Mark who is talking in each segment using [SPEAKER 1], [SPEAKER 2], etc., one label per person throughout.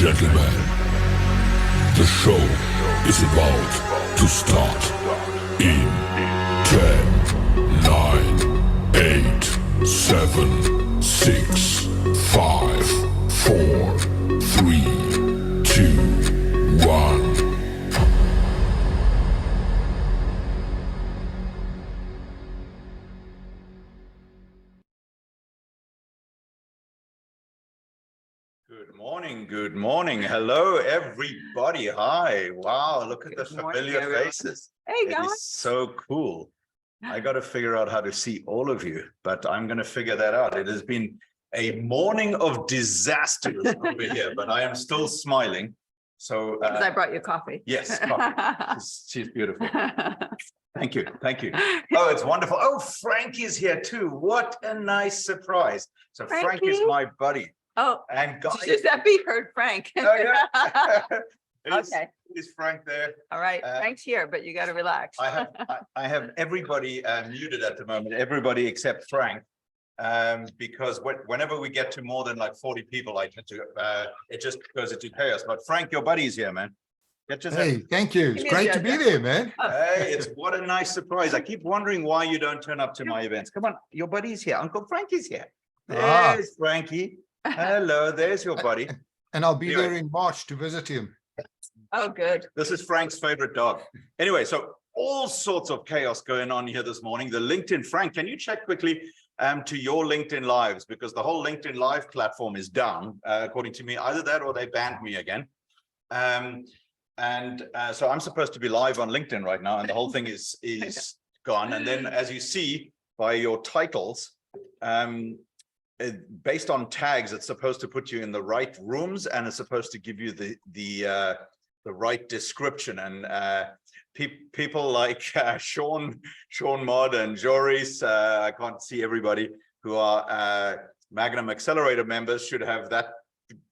[SPEAKER 1] gentlemen, the show is about to start in 10, 9, 8, 7, 6, 5, 4, 3, 2, 1.
[SPEAKER 2] Good morning. Hello, everybody. Hi. Wow, look at the familiar faces.
[SPEAKER 3] Hey,
[SPEAKER 2] guys. It is so cool. I got to figure out how to see all of you, but I'm going to figure that out. It has been a morning of disaster over here, but I am still smiling. So
[SPEAKER 3] because I brought you coffee.
[SPEAKER 2] Yes, coffee. She's beautiful. Thank you. Thank you. Oh, it's wonderful. Oh, Frankie's here too. What a nice surprise. So Frank is my buddy.
[SPEAKER 3] Oh,
[SPEAKER 2] and guys,
[SPEAKER 3] just that be heard, Frank.
[SPEAKER 2] Oh, yeah.
[SPEAKER 3] Okay.
[SPEAKER 2] Is Frank there?
[SPEAKER 3] All right, Frank's here, but you got to relax.
[SPEAKER 2] I have everybody muted at the moment, everybody except Frank, because whenever we get to more than like 40 people, I tend to it just goes into chaos. But Frank, your buddy's here, man.
[SPEAKER 4] Hey, thank you. It's great to be there, man.
[SPEAKER 2] Hey, it's what a nice surprise. I keep wondering why you don't turn up to my events. Come on, your buddy's here. Uncle Frankie's here. There's Frankie. Hello, there's your buddy.
[SPEAKER 4] And I'll be there in March to visit him.
[SPEAKER 3] Oh, good.
[SPEAKER 2] This is Frank's favorite dog. Anyway, so all sorts of chaos going on here this morning. The LinkedIn, Frank, can you check quickly to your LinkedIn Lives? Because the whole LinkedIn Live platform is down, according to me. Either that or they banned me again. So I'm supposed to be live on LinkedIn right now, and the whole thing is gone. And then, as you see by your titles, based on tags, it's supposed to put you in the right rooms, and it's supposed to give you the right description. And people like Sean Mod and Joris, I can't see everybody, who are Magnum Accelerator members, should have that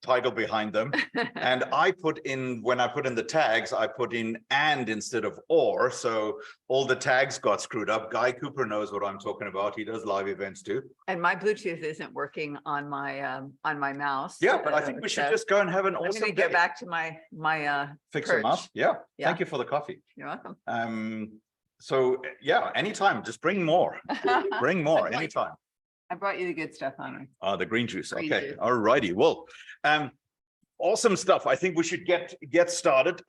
[SPEAKER 2] title behind them. And I put in, when I put in the tags, I put in and instead of or, so all the tags got screwed up. Guy Cooper knows what I'm talking about. He does live events too.
[SPEAKER 3] And my Bluetooth isn't working on my mouse.
[SPEAKER 2] Yeah, but I think we should just go and have an awesome
[SPEAKER 3] day. Get back to my
[SPEAKER 2] fix them up. Yeah. Thank you for the coffee.
[SPEAKER 3] You're welcome.
[SPEAKER 2] So yeah, anytime, just bring more. Bring more anytime.
[SPEAKER 3] I brought you the good stuff, Anric.
[SPEAKER 2] The green juice. Okay. All righty. Well, awesome stuff. I think we should get started.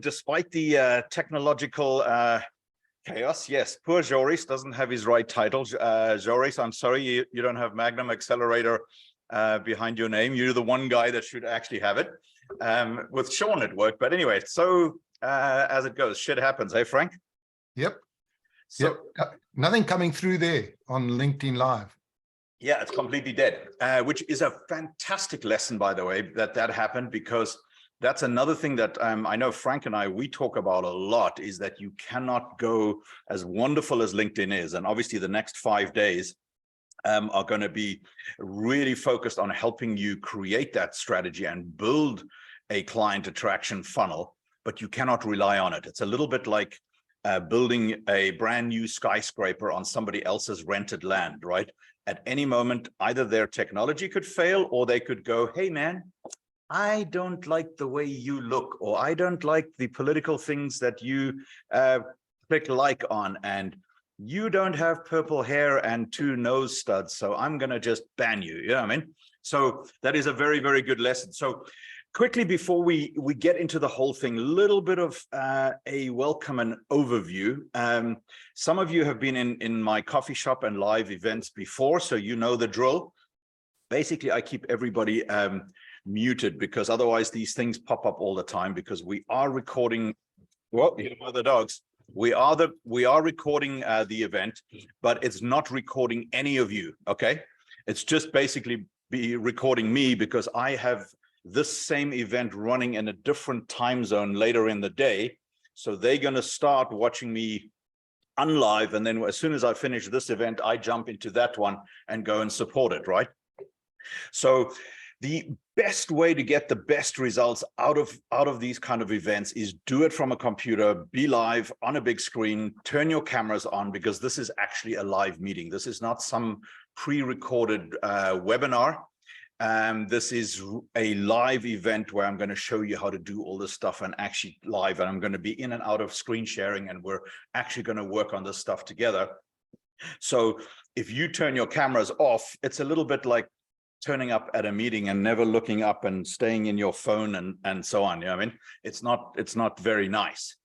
[SPEAKER 2] Despite the technological chaos. Yes, poor Joris doesn't have his right title. Joris, I'm sorry, you don't have Magnum Accelerator behind your name. You're the one guy that should actually have it. With Sean it worked. But anyway, so as it goes, shit happens. Hey, Frank?
[SPEAKER 4] Yep. So nothing coming through there on LinkedIn Live.
[SPEAKER 2] Yeah, it's completely dead, which is a fantastic lesson, by the way, that happened, because that's another thing that I know Frank and we talk about a lot, is that you cannot go, as wonderful as LinkedIn is, and obviously the next 5 days are going to be really focused on helping you create that strategy and build a client attraction funnel, but you cannot rely on it. It's a little bit like building a brand new skyscraper on somebody else's rented land, right? At any moment, either their technology could fail, or they could go, hey, man, I don't like the way you look, or I don't like the political things that you click like on, and you don't have purple hair and 2 nose studs, so I'm going to just ban you. You know what I mean? So that is a very, very good lesson. So quickly, before we get into the whole thing, a little bit of a welcome and overview. Some of you have been in my coffee shop and live events before, so you know the drill. Basically, I keep everybody muted, because otherwise these things pop up all the time, because we are recording. Well, you know the dogs. We are recording the event, but it's not recording any of you. Okay, it's just basically be recording me, because I have this same event running in a different time zone later in the day. So they're going to start watching me unlive, and then as soon as I finish this event, I jump into that one and go and support it, right? So the best way to get the best results out of these kind of events is do it from a computer, be live on a big screen, turn your cameras on, because this is actually a live meeting. This is not some pre-recorded webinar. This is a live event where I'm going to show you how to do all this stuff and actually live, and I'm going to be in and out of screen sharing, and we're actually going to work on this stuff together. So if you turn your cameras off, it's a little bit like turning up at a meeting and never looking up and staying in your phone and so on. You know what I mean? It's not very nice.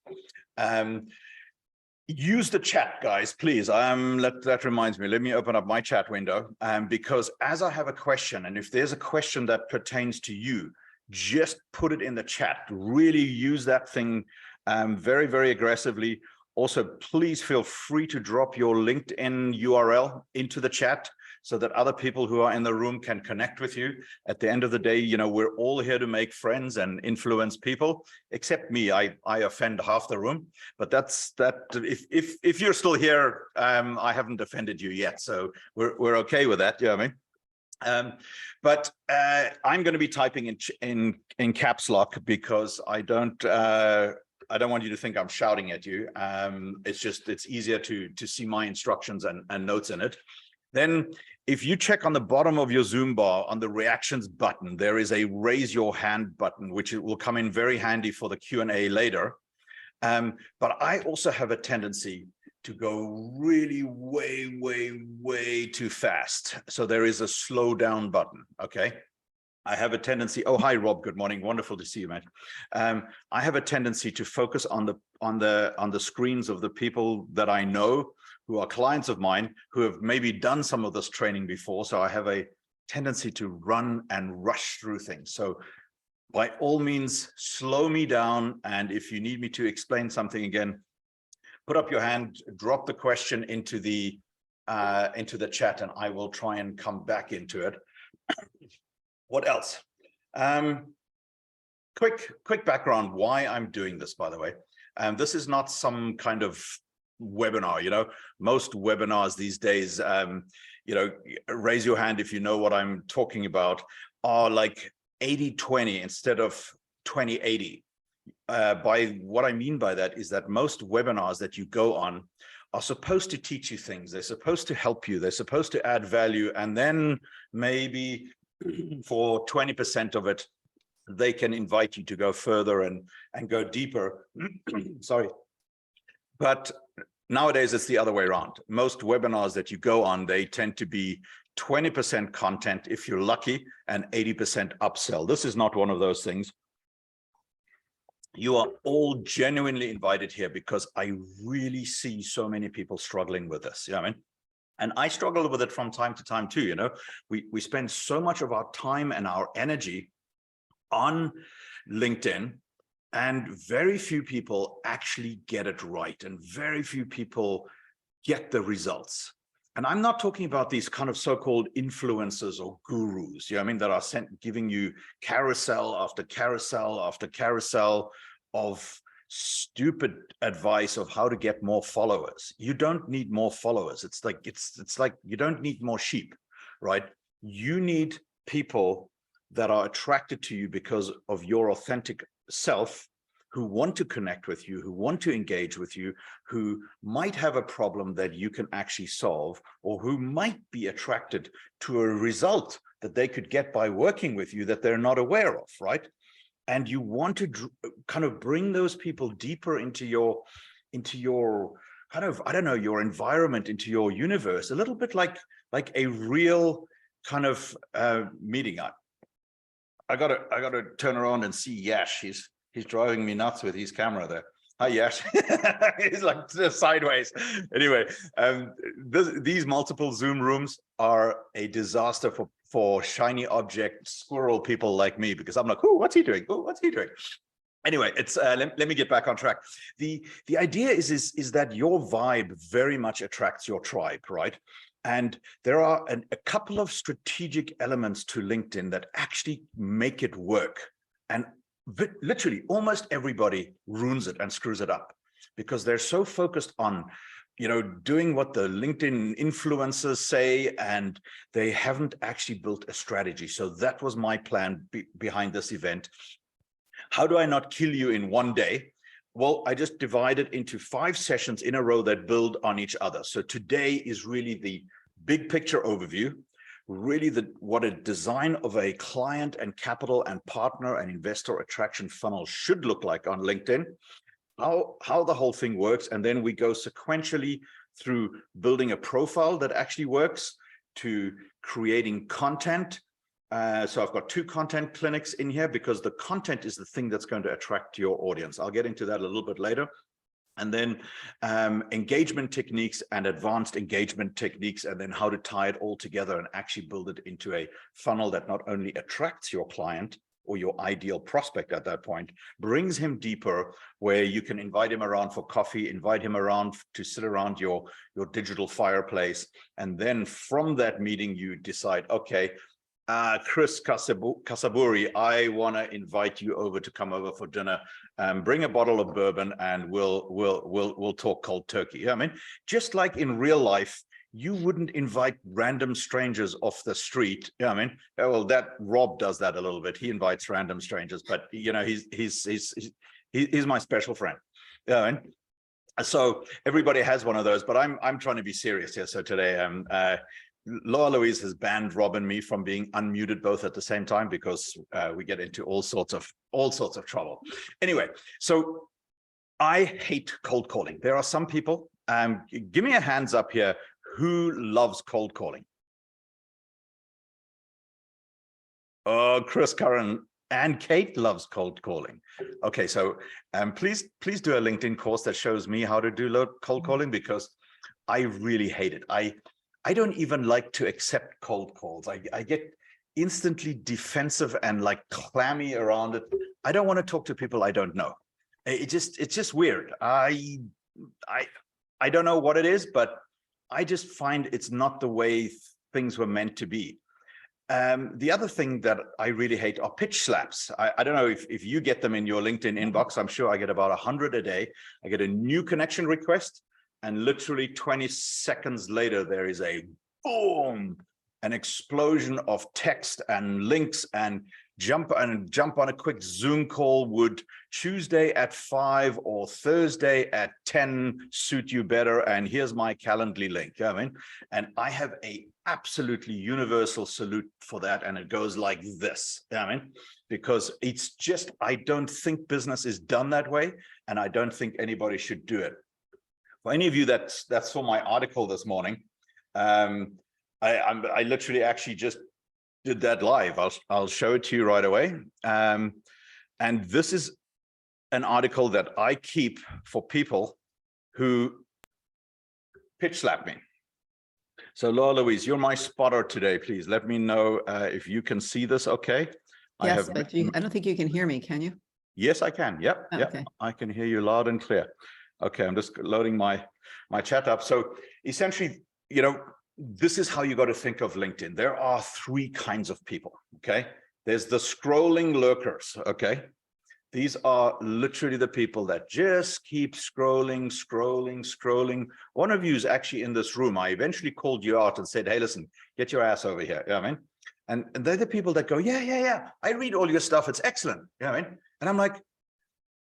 [SPEAKER 2] Use the chat, guys, please. That reminds me, let me open up my chat window, because as I have a question, and if there's a question that pertains to you, just put it in the chat. Really use that thing very, very aggressively. Also, please feel free to drop your LinkedIn URL into the chat so that other people who are in the room can connect with you. At the end of the day, you know, we're all here to make friends and influence people, except me. I offend half the room, but that's that. If you're still here, I haven't offended you yet, so we're okay with that. You know what I mean? But I'm going to be typing in caps lock because I don't want you to think I'm shouting at you. It's easier to see my instructions and notes in it. Then if you check on the bottom of your Zoom bar on the reactions button, there is a raise your hand button, which will come in very handy for the Q&A later. But I also have a tendency to go really way too fast. So there is a slow down button, okay? I have a tendency, oh, hi, Rob, good morning. Wonderful to see you, man. I have a tendency to focus on the screens of the people that I know who are clients of mine who have maybe done some of this training before. So I have a tendency to run and rush through things. So by all means, slow me down. And if you need me to explain something again, put up your hand, drop the question into the chat, and I will try and come back into it. What else? Quick background why I'm doing this, by the way. This is not some kind of webinar, you know. Most webinars these days, you know, raise your hand if you know what I'm talking about, are like 80-20 instead of 20-80. By what I mean by that is that most webinars that you go on are supposed to teach you things. They're supposed to help you. They're supposed to add value. And then maybe for 20% of it, they can invite you to go further and go deeper. Sorry. But nowadays, it's the other way around. Most webinars that you go on, they tend to be 20% content if you're lucky and 80% upsell. This is not one of those things. You are all genuinely invited here because I really see so many people struggling with this. You know what I mean? And I struggle with it from time to time too. You know, we spend so much of our time and our energy on LinkedIn, and very few people actually get it right, and very few people get the results. And I'm not talking about these kind of so-called influencers or gurus, you know what I mean, that are giving you carousel after carousel after carousel of stupid advice of how to get more followers. You don't need more followers. It's like you don't need more sheep, right? You need people that are attracted to you because of your authentic self, who want to connect with you, who want to engage with you, who might have a problem that you can actually solve, or who might be attracted to a result that they could get by working with you that they're not aware of, right? And you want to kind of bring those people deeper into your kind of, I don't know, your environment, into your universe, a little bit like a real kind of meeting. I gotta turn around and see Yash. He's driving me nuts with his camera there. Hi, Yash. He's like sideways. Anyway, these multiple Zoom rooms are a disaster for shiny object squirrel people like me, because I'm like, oh, what's he doing? Oh, what's he doing? Anyway, it's let me get back on track. The idea is that your vibe very much attracts your tribe, right? And there are a couple of strategic elements to LinkedIn that actually make it work. And literally almost everybody ruins it and screws it up because they're so focused on, you know, doing what the LinkedIn influencers say, and they haven't actually built a strategy. So that was my plan behind this event. How do I not kill you in one day? Well, I just divided into 5 sessions in a row that build on each other. So today is really the big picture overview. really what a design of a client and capital and partner and investor attraction funnel should look like on LinkedIn, how the whole thing works. And then we go sequentially through building a profile that actually works, to creating content. So I've got 2 content clinics in here because the content is the thing that's going to attract your audience. I'll get into that a little bit later. And then engagement techniques and advanced engagement techniques, and then how to tie it all together and actually build it into a funnel that not only attracts your client or your ideal prospect at that point, brings him deeper, where you can invite him around for coffee, invite him around to sit around your digital fireplace. And then from that meeting, you decide, okay, Chris Kasaburi, I want to invite you over to come over for dinner. Bring a bottle of bourbon and we'll talk cold turkey. I mean, just like in real life, you wouldn't invite random strangers off the street. I mean, well, that Rob does that a little bit. He invites random strangers, but you know, he's my special friend. I mean, so everybody has one of those, but I'm trying to be serious here. So today, Laura Louise has banned Rob and me from being unmuted both at the same time, because we get into all sorts of trouble. Anyway, so I hate cold calling. There are some people, give me a hands up here, who loves cold calling? Oh, Chris, Karen, and Kate loves cold calling. Okay, so please do a LinkedIn course that shows me how to do cold calling, because I really hate it. I don't even like to accept cold calls. I get instantly defensive and like clammy around it. I don't want to talk to people I don't know. It's just weird. I don't know what it is, but I just find it's not the way things were meant to be. The other thing that I really hate are pitch slaps. I don't know if you get them in your LinkedIn inbox. I'm sure I get about 100 a day. I get a new connection request, and literally 20 seconds later, there is a boom, an explosion of text and links, and jump on a quick Zoom call. Would Tuesday at 5 or Thursday at 10 suit you better? And here's my Calendly link. I mean, and I have a absolutely universal salute for that. And it goes like this. I mean, because it's just, I don't think business is done that way. And I don't think anybody should do it. For any of you that saw my article this morning, I literally actually just did that live. I'll show it to you right away. And this is an article that I keep for people who pitch slap me. So Laura Louise, you're my spotter today. Please let me know if you can see this. Okay.
[SPEAKER 5] Yes, but I don't think you can hear me, can you?
[SPEAKER 2] Yes, I can. Yep.
[SPEAKER 5] Oh,
[SPEAKER 2] yep.
[SPEAKER 5] okay.
[SPEAKER 2] I can hear you loud and clear. Okay, I'm just loading my chat up. So essentially, you know, this is how you got to think of LinkedIn. There are 3 kinds of people, okay? There's the scrolling lurkers, okay? These are literally the people that just keep scrolling. One of you is actually in this room. I eventually called you out and said, hey, listen, get your ass over here. You know what I mean? And they're the people that go, yeah, I read all your stuff. It's excellent. You know what I mean? And I'm like,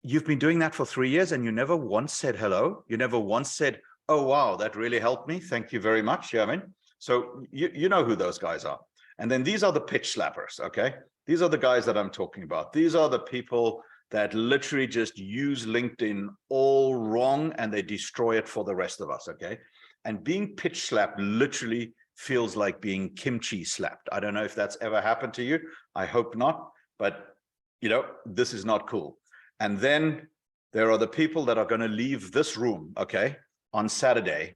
[SPEAKER 2] you've been doing that for 3 years and you never once said hello. You never once said, oh, wow, that really helped me. Thank you very much. Yeah, I mean, so you know who those guys are. And then these are the pitch slappers. Okay. These are the guys that I'm talking about. These are the people that literally just use LinkedIn all wrong and they destroy it for the rest of us. Okay. And being pitch slapped literally feels like being kimchi slapped. I don't know if that's ever happened to you. I hope not, but you know, this is not cool. And then there are the people that are going to leave this room, okay, on Saturday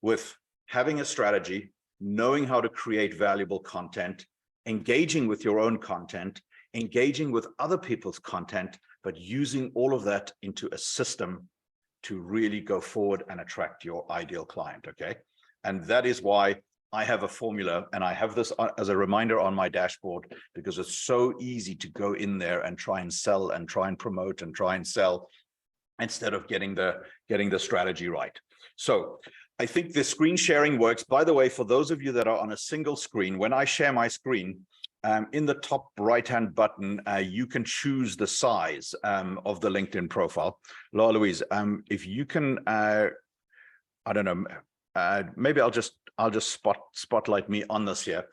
[SPEAKER 2] with having a strategy, knowing how to create valuable content, engaging with your own content, engaging with other people's content, but using all of that into a system to really go forward and attract your ideal client, okay? And that is why I have a formula, and I have this as a reminder on my dashboard, because it's so easy to go in there and try and sell and try and promote and try and sell instead of getting the strategy right. So I think the screen sharing works. By the way, for those of you that are on a single screen, when I share my screen, in the top right-hand button, you can choose the size of the LinkedIn profile. Laura Louise, if you can, I don't know, maybe I'll just spotlight me on this here.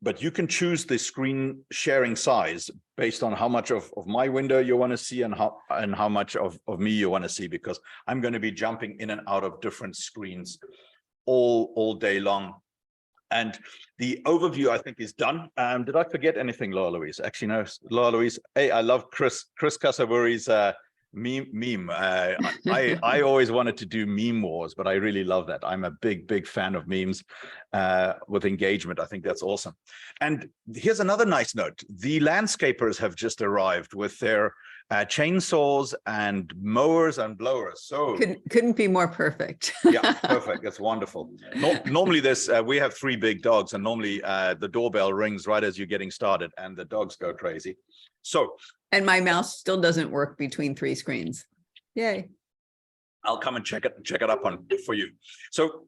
[SPEAKER 2] But you can choose the screen sharing size based on how much of my window you want to see and how much of me you want to see, because I'm going to be jumping in and out of different screens all day long. And the overview, I think, is done. Did I forget anything, Laura Louise? Actually, no, Laura Louise. Hey, I love Chris Casaburi's meme. I always wanted to do meme wars, but I really love that. I'm a big fan of memes with engagement. I think that's awesome. And here's another nice note. The landscapers have just arrived with their chainsaws and mowers and blowers. So
[SPEAKER 5] couldn't be more perfect.
[SPEAKER 2] Yeah, perfect. That's wonderful. Normally we have 3 big dogs, and normally the doorbell rings right as you're getting started and the dogs go crazy. So,
[SPEAKER 5] and my mouse still doesn't work between 3 screens. Yay.
[SPEAKER 2] I'll come and check it up for you. So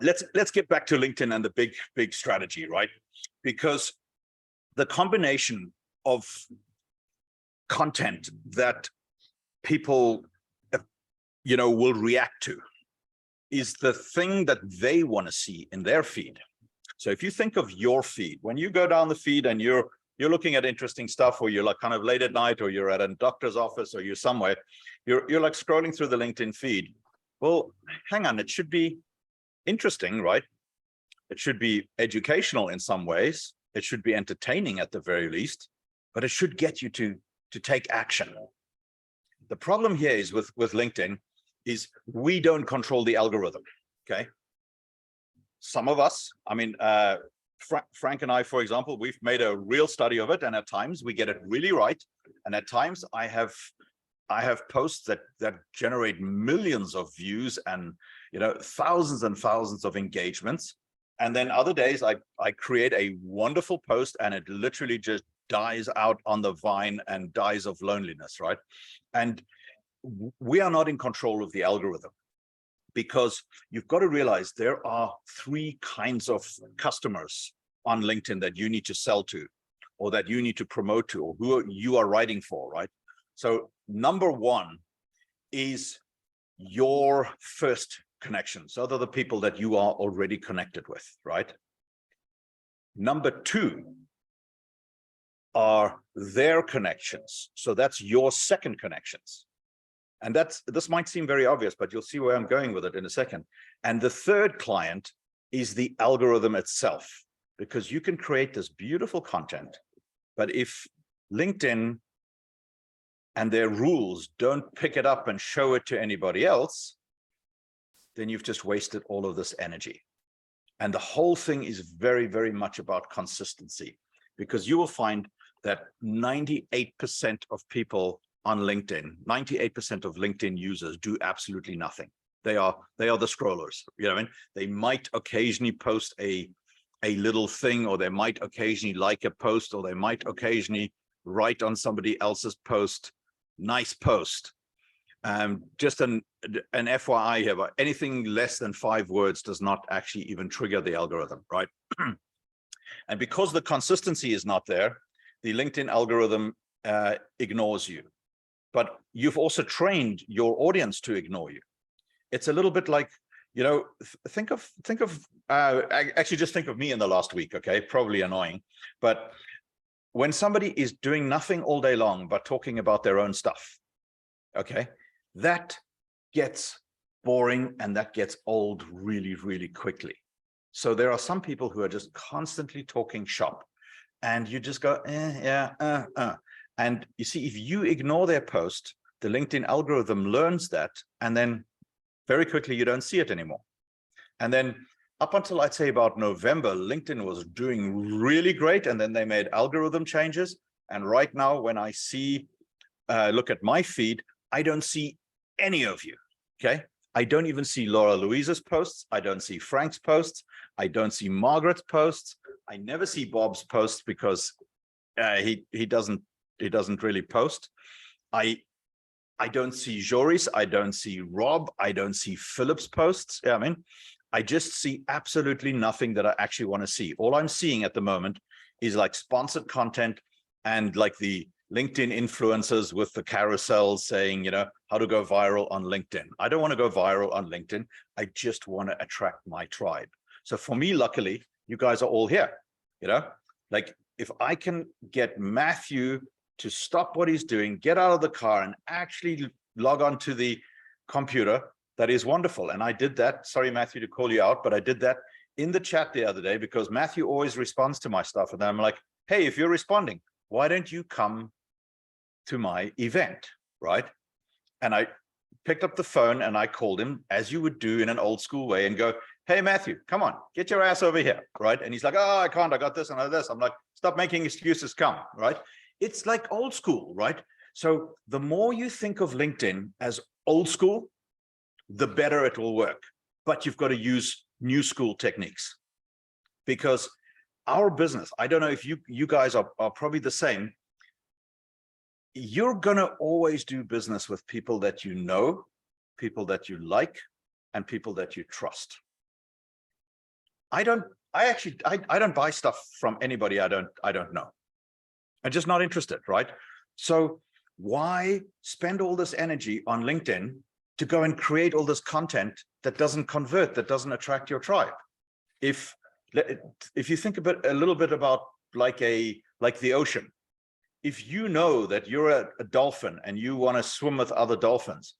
[SPEAKER 2] let's get back to LinkedIn and the big strategy, right? Because the combination of content that people will react to is the thing that they want to see in their feed. So if you think of your feed, when you go down the feed and you're looking at interesting stuff, or you're like kind of late at night, or you're at a doctor's office, or you're somewhere, you're like scrolling through the LinkedIn feed. Well, hang on, it should be interesting, right? It should be educational in some ways. It should be entertaining at the very least, but it should get you to take action. The problem here is with LinkedIn is we don't control the algorithm, okay? Some of us, I mean, Frank and I, for example, we've made a real study of it, and at times we get it really right. And at times I have posts that generate millions of views and thousands and thousands of engagements. And then other days I create a wonderful post and it literally just dies out on the vine and dies of loneliness, right? And we are not in control of the algorithm, because you've got to realize there are 3 kinds of customers on LinkedIn that you need to sell to, or that you need to promote to, or who you are writing for, right? So number 1 is your first connections. So they're the people that you are already connected with, right? Number 2 are their connections. So that's your second connections. And this might seem very obvious, but you'll see where I'm going with it in a second. And the third client is the algorithm itself, because you can create this beautiful content, but if LinkedIn and their rules don't pick it up and show it to anybody else, then you've just wasted all of this energy. And the whole thing is very much about consistency, because you will find that 98% of people on LinkedIn, 98% of LinkedIn users do absolutely nothing. They are the scrollers. You know what I mean? They might occasionally post a little thing, or they might occasionally like a post, or they might occasionally write on somebody else's post, nice post. Just an FYI here, but anything less than 5 words does not actually even trigger the algorithm, right? And because the consistency is not there, the LinkedIn algorithm ignores you. But you've also trained your audience to ignore you. It's a little bit like, think of actually just think of me in the last week, okay? Probably annoying, but when somebody is doing nothing all day long but talking about their own stuff, okay, that gets boring and that gets old really quickly. So there are some people who are just constantly talking shop, and you just go, And you see, if you ignore their post, the LinkedIn algorithm learns that, and then very quickly you don't see it anymore. And then up until I'd say about November, LinkedIn was doing really great, and then they made algorithm changes. And right now, when I look at my feed, I don't see any of you, okay? I don't even see Laura Louise's posts. I don't see Frank's posts. I don't see Margaret's posts. I never see Bob's posts because he doesn't really post. I don't see Joris. I don't see Rob. I don't see Philip's posts. I mean, I just see absolutely nothing that I actually want to see. All I'm seeing at the moment is like sponsored content and like the LinkedIn influencers with the carousels saying, how to go viral on LinkedIn. I don't want to go viral on LinkedIn. I just want to attract my tribe. So for me, luckily, you guys are all here, you know, like if I can get Matthew to stop what he's doing, get out of the car and actually log on to the computer, that is wonderful. And I did that. Sorry, Matthew, to call you out, but I did that in the chat the other day because Matthew always responds to my stuff. And I'm like, hey, if you're responding, why don't you come to my event, right? And I picked up the phone and I called him, as you would do in an old school way, and go, hey, Matthew, come on, get your ass over here, right? And he's like, oh, I can't, I got this and I this. I'm like, stop making excuses, come, right? It's like old school, right? So the more you think of LinkedIn as old school, the better it will work. But you've got to use new school techniques, because our business, I don't know if you guys are probably the same. You're going to always do business with people that you know, people that you like, and people that you trust. I don't buy stuff from anybody I don't know. I'm just not interested, right? So why spend all this energy on LinkedIn to go and create all this content that doesn't convert, that doesn't attract your tribe? If you think a little bit about like the ocean, if you know that you're a dolphin and you want to swim with other dolphins,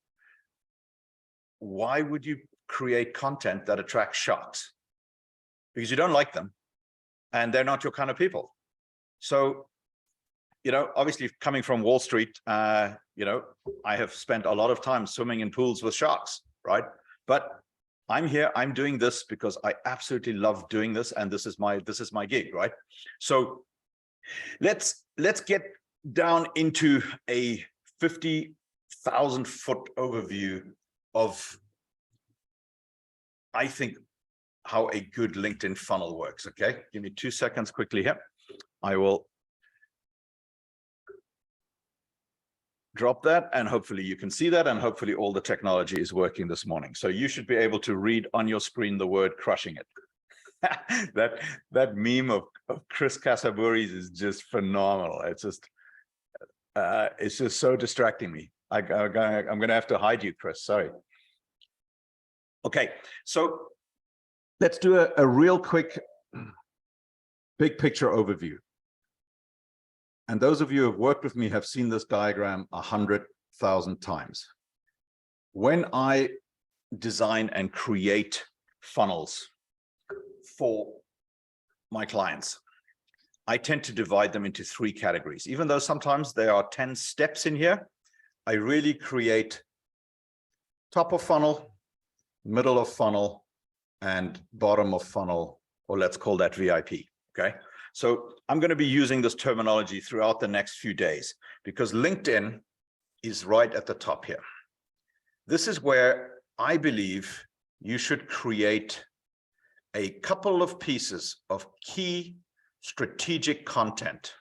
[SPEAKER 2] why would you create content that attracts sharks? Because you don't like them and they're not your kind of people. So, you know, obviously coming from Wall Street, you know, I have spent a lot of time swimming in pools with sharks, right? But I'm here, I'm doing this because I absolutely love doing this, and this is my gig, right? So let's get down into a 50,000 foot overview of, I think, how a good LinkedIn funnel works. Okay, give me 2 seconds quickly here. I will drop that, and hopefully you can see that, and hopefully all the technology is working this morning. So you should be able to read on your screen the word crushing it. that meme of Chris Casaburi's is just phenomenal. It's just so distracting me. I'm gonna have to hide you, Chris, sorry. Okay, so let's do a real quick big picture overview. And those of you who have worked with me have seen this diagram 100,000 times. When I design and create funnels for my clients, I tend to divide them into 3 categories. Even though sometimes there are 10 steps in here, I really create top of funnel, middle of funnel, and bottom of funnel, or let's call that VIP, okay? So I'm going to be using this terminology throughout the next few days because LinkedIn is right at the top here. This is where I believe you should create a couple of pieces of key strategic content.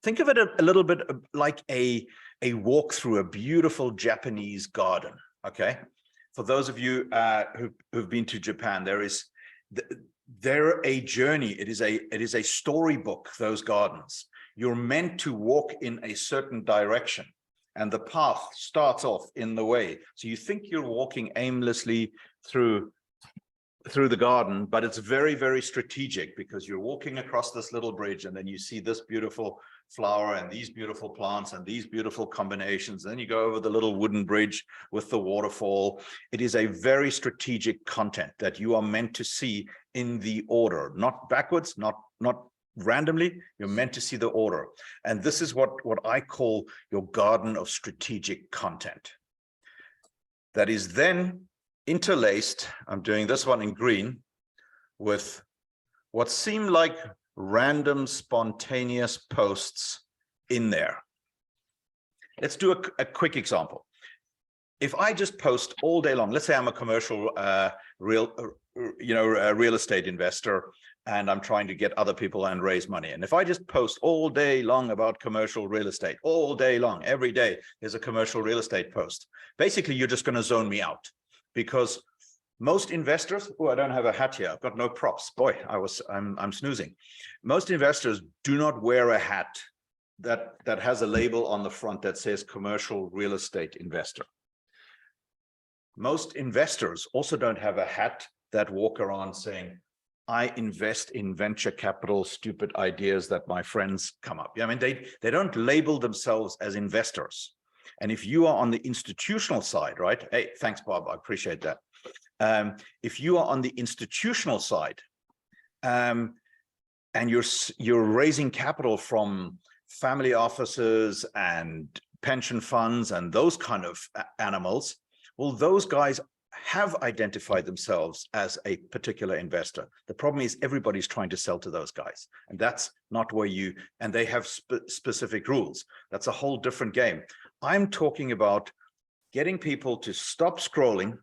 [SPEAKER 2] Think of it a little bit like a walk through a beautiful Japanese garden, okay? For those of you who've been to Japan, they're a journey. It is a storybook, those gardens. You're meant to walk in a certain direction, and the path starts off in the way. So you think you're walking aimlessly through the garden, but it's very, very strategic because you're walking across this little bridge, and then you see this beautiful flower and these beautiful plants and these beautiful combinations. Then you go over the little wooden bridge with the waterfall. It is a very strategic content that you are meant to see in the order, not backwards, not randomly. You're meant to see the order. And this is what I call your garden of strategic content. That is then interlaced, I'm doing this one in green, with what seem like random spontaneous posts in there. Let's do a quick example. If I just post all day long, let's say I'm a commercial real estate investor, and I'm trying to get other people and raise money. And if I just post all day long about commercial real estate, all day long, every day there's a commercial real estate post, basically you're just going to zone me out. Because most investors, oh, I don't have a hat here. I've got no props. Boy, I'm snoozing. Most investors do not wear a hat that has a label on the front that says commercial real estate investor. Most investors also don't have a hat that walk around saying, I invest in venture capital, stupid ideas that my friends come up. I mean, they don't label themselves as investors. And if you are on the institutional side, right? Hey, thanks, Bob. I appreciate that. If you are on the institutional side, and you're raising capital from family offices and pension funds and those kind of animals, well, those guys have identified themselves as a particular investor. The problem is everybody's trying to sell to those guys, and that's not where you, and they have specific rules. That's a whole different game. I'm talking about getting people to stop scrolling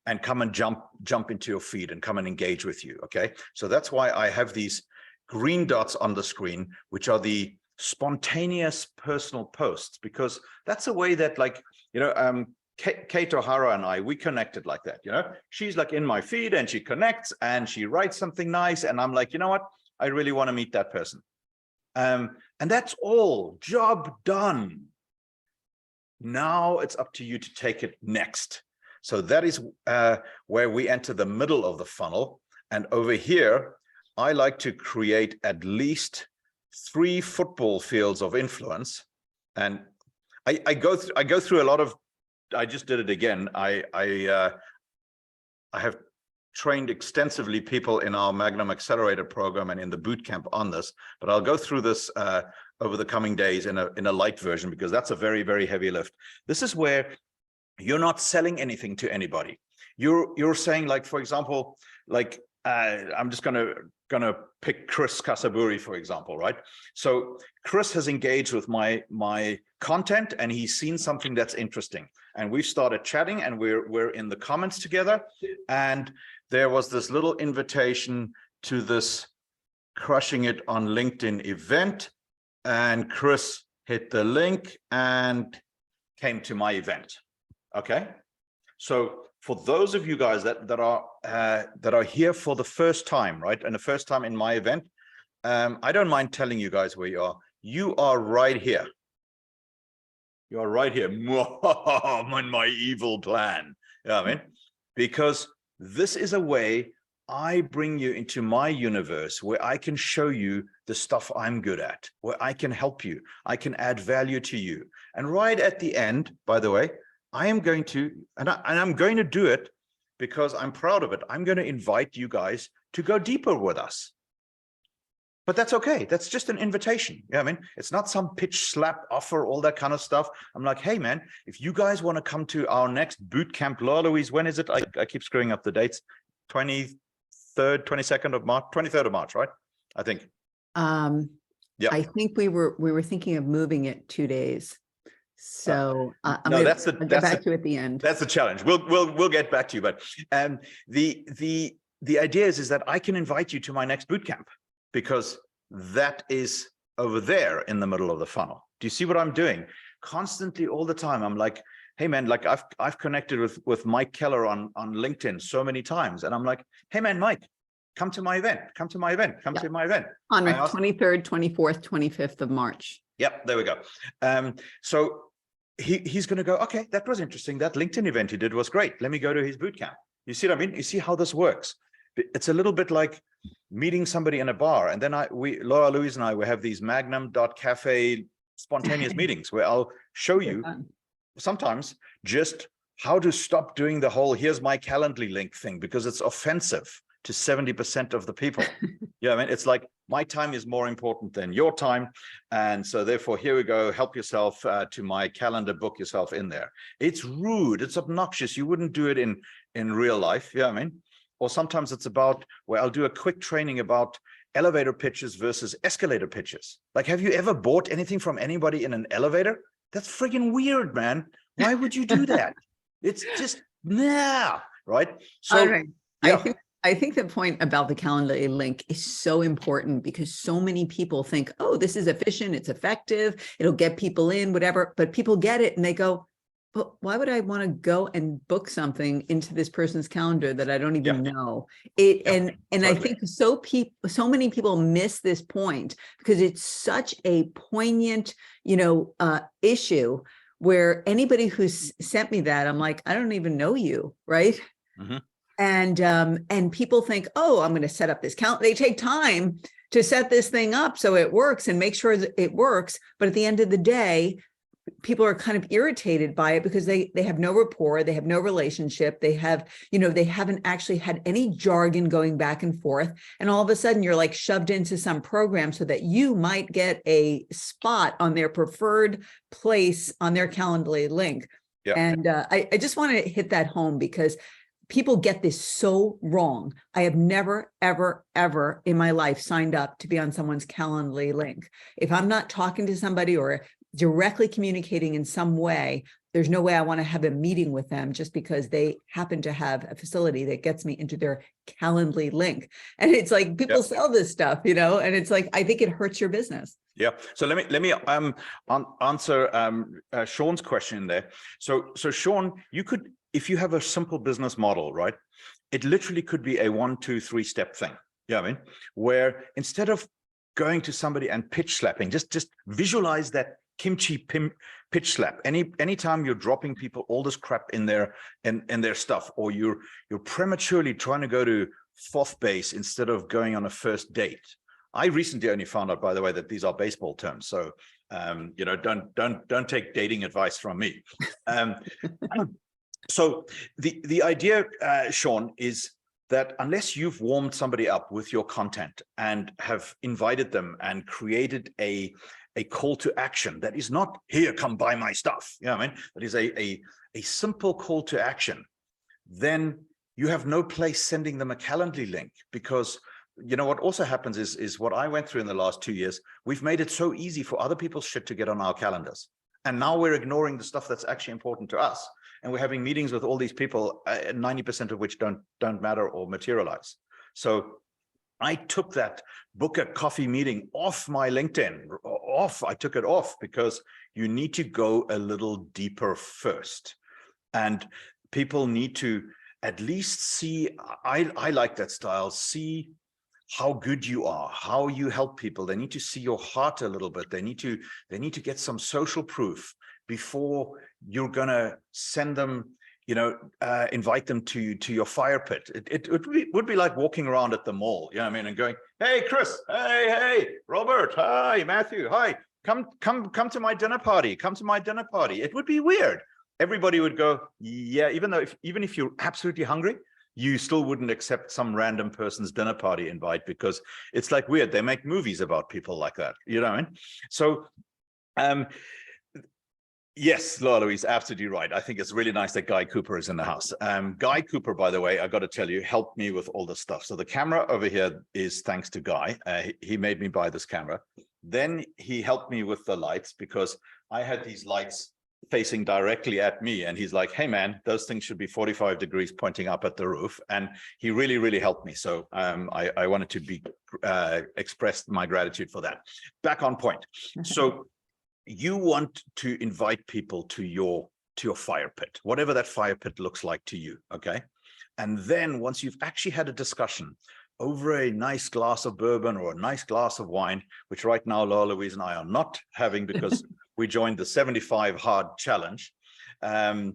[SPEAKER 2] and come and jump into your feed and come and engage with you. Okay, so that's why I have these green dots on the screen, which are the spontaneous personal posts, because that's a way that, like, you know, Kate O'Hara and I, we connected like that. You know, she's like in my feed and she connects and she writes something nice, and I'm like, you know what, I really want to meet that person. And that's all, job done. Now it's up to you to take it next. So that is where we enter the middle of the funnel. And over here, I like to create at least 3 football fields of influence. And I go through a lot of, I just did it again. I have trained extensively people in our Magnum Accelerator program and in the boot camp on this, but I'll go through this over the coming days in a light version, because that's a very, very heavy lift. This is where you're not selling anything to anybody. You're saying, like, for example, like, I'm just gonna pick Chris Kasaburi, for example, right? So Chris has engaged with my content, and he's seen something that's interesting, and we've started chatting, and we're in the comments together. And there was this little invitation to this Crushing It on LinkedIn event, and Chris hit the link and came to my event. Okay, so for those of you guys that are here for the first time, right, and the first time in my event, I don't mind telling you guys where you are. You are right here. You are right here. On my evil plan. You know what I mean? Because this is a way I bring you into my universe where I can show you the stuff I'm good at, where I can help you, I can add value to you. And right at the end, by the way, I am going to, and I'm going to do it because I'm proud of it. I'm going to invite you guys to go deeper with us. But that's okay. That's just an invitation. Yeah, I mean, it's not some pitch slap offer, all that kind of stuff. I'm like, hey, man, if you guys want to come to our next boot camp, Laura Louise, when is it? I keep screwing up the dates. 23rd, 22nd of March, 23rd of March, right? I think. Yeah.
[SPEAKER 5] I think we were thinking of moving it 2 days. So I'm
[SPEAKER 2] no,
[SPEAKER 5] gonna
[SPEAKER 2] that's
[SPEAKER 5] get back to you at the end.
[SPEAKER 2] That's the challenge. We'll get back to you. But the idea is that I can invite you to my next boot camp, because that is over there in the middle of the funnel. Do you see what I'm doing? Constantly, all the time, I'm like, hey man, like I've connected with Mike Keller on LinkedIn so many times, and I'm like, hey man, Mike, come to my event, come to my event, come to my event.
[SPEAKER 5] Anric, 23rd, 24th, 25th of March.
[SPEAKER 2] Yep, there we go. So he's going to go, okay, that was interesting. That LinkedIn event he did was great. Let me go to his boot camp. You see what I mean? You see how this works? It's a little bit like meeting somebody in a bar. And then Laura Louise and I, we have these magnum.cafe spontaneous meetings where I'll show you sometimes just how to stop doing the whole, here's my Calendly link thing, because it's offensive to 70% of the people. Yeah, I mean, it's like, my time is more important than your time. And so therefore, here we go, help yourself to my calendar, book yourself in there. It's rude, it's obnoxious. You wouldn't do it in real life. Yeah, I mean, or sometimes it's about, where I'll do a quick training about elevator pitches versus escalator pitches. Like, have you ever bought anything from anybody in an elevator? That's friggin' weird, man. Why would you do that? It's just, nah, right? So,
[SPEAKER 5] right.
[SPEAKER 2] Yeah.
[SPEAKER 5] I think the point about the Calendly link is so important, because so many people think, oh, this is efficient, it's effective, it'll get people in, whatever, but people get it and they go, but why would I want to go and book something into this person's calendar that I don't even know? And totally. I think so many people miss this point, because it's such a poignant, issue, where anybody who's sent me that, I'm like, I don't even know you, right?
[SPEAKER 2] Mm-hmm.
[SPEAKER 5] And people think, oh, I'm going to set up this calendar. They take time to set this thing up so it works and make sure that it works. But at the end of the day, people are kind of irritated by it because they have no rapport, they have no relationship, they have, they haven't actually had any jargon going back and forth. And all of a sudden you're like shoved into some program so that you might get a spot on their preferred place on their Calendly link. Yeah. And I just want to hit that home because people get this so wrong. I have never, ever, ever in my life signed up to be on someone's Calendly link. If I'm not talking to somebody or directly communicating in some way, there's no way I want to have a meeting with them just because they happen to have a facility that gets me into their Calendly link. And it's like people sell this stuff, and it's like, I think it hurts your business.
[SPEAKER 2] Yeah. So let me answer Sean's question there. So Sean, you could, if you have a simple business model, right? It literally could be a 1, 2, 3 step thing. Yeah, I mean, where instead of going to somebody and pitch slapping, just visualize that kimchi pitch slap. Anytime you're dropping people all this crap in their stuff, or you're prematurely trying to go to 4th base instead of going on a first date. I recently only found out, by the way, that these are baseball terms. So don't take dating advice from me. So the idea, Sean, is that unless you've warmed somebody up with your content and have invited them and created a call to action that is not, here, come buy my stuff, I mean, that is a simple call to action, then you have no place sending them a Calendly link. Because what also happens is what I went through in the last 2 years, we've made it so easy for other people's shit to get on our calendars. And now we're ignoring the stuff that's actually important to us. And we're having meetings with all these people, 90% of which don't matter or materialize. So I took that book a coffee meeting off my LinkedIn, I took it off because you need to go a little deeper first. And people need to at least see, I like that style, see how good you are, how you help people. They need to see your heart a little bit. They need to get some social proof before you're gonna send them, invite them to your fire pit. It would be like walking around at the mall, and going, hey, Chris, hey, Robert, hi, Matthew, hi, come to my dinner party, It would be weird. Everybody would go, yeah, even if you're absolutely hungry, you still wouldn't accept some random person's dinner party invite because it's like weird. They make movies about people like that, So, yes, Laura Louise, absolutely right. I think it's really nice that Guy Cooper is in the house. Guy Cooper, by the way, I got to tell you, helped me with all this stuff. So the camera over here is thanks to Guy. He made me buy this camera. Then he helped me with the lights because I had these lights facing directly at me. And he's like, hey, man, those things should be 45 degrees pointing up at the roof. And he really, really helped me. So I wanted to express my gratitude for that. Back on point. So you want to invite people to your fire pit, whatever that fire pit looks like to you, okay? And then once you've actually had a discussion over a nice glass of bourbon or a nice glass of wine, which right now Laura Louise and I are not having because we joined the 75 hard challenge. And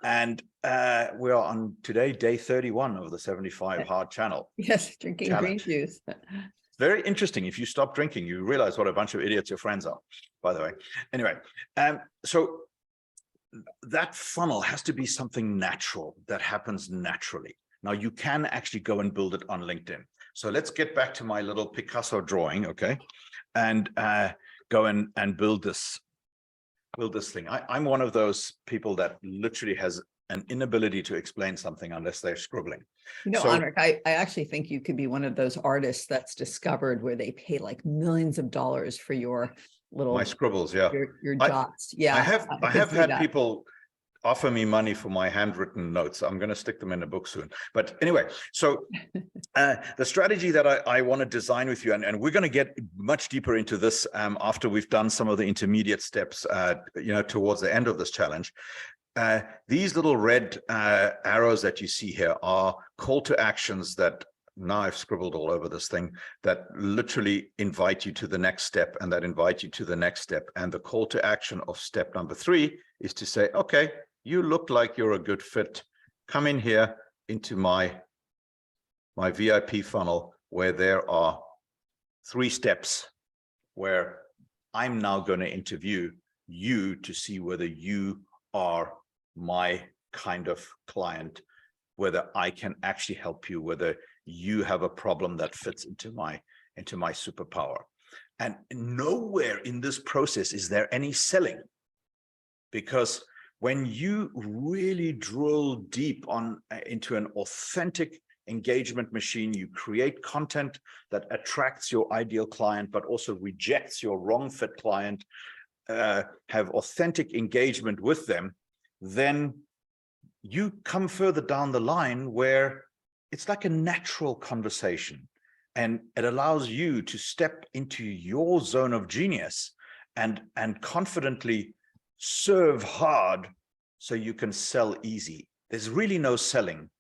[SPEAKER 2] we are on today, day 31 of the 75 hard channel.
[SPEAKER 5] Yes, drinking green juice.
[SPEAKER 2] Very interesting. If you stop drinking, you realize what a bunch of idiots your friends are, by the way. Anyway, so that funnel has to be something natural that happens naturally. Now you can actually go and build it on LinkedIn. So let's get back to my little Picasso drawing, okay? And go and build this thing. I'm one of those people that literally has an inability to explain something unless they're scribbling.
[SPEAKER 5] Anric, I actually think you could be one of those artists that's discovered where they pay like millions of dollars for your little
[SPEAKER 2] my scribbles, yeah,
[SPEAKER 5] your dots. Yeah,
[SPEAKER 2] I have had people offer me money for my handwritten notes. I'm going to stick them in a book soon. But anyway, so the strategy that I want to design with you, and we're going to get much deeper into this after we've done some of the intermediate steps, towards the end of this challenge. These little red arrows that you see here are call to actions that now I've scribbled all over this thing that literally invite you to the next step and that invite you to the next step. And the call to action of step number 3 is to say, okay, you look like you're a good fit. Come in here, into my VIP funnel where there are 3 steps where I'm now going to interview you to see whether you are my kind of client, whether I can actually help you, whether you have a problem that fits into my superpower. And nowhere in this process is there any selling, because when you really drill deep into an authentic engagement machine, you create content that attracts your ideal client, but also rejects your wrong fit client, have authentic engagement with them, then you come further down the line where it's like a natural conversation, and it allows you to step into your zone of genius and confidently serve hard so you can sell easy. There's really no selling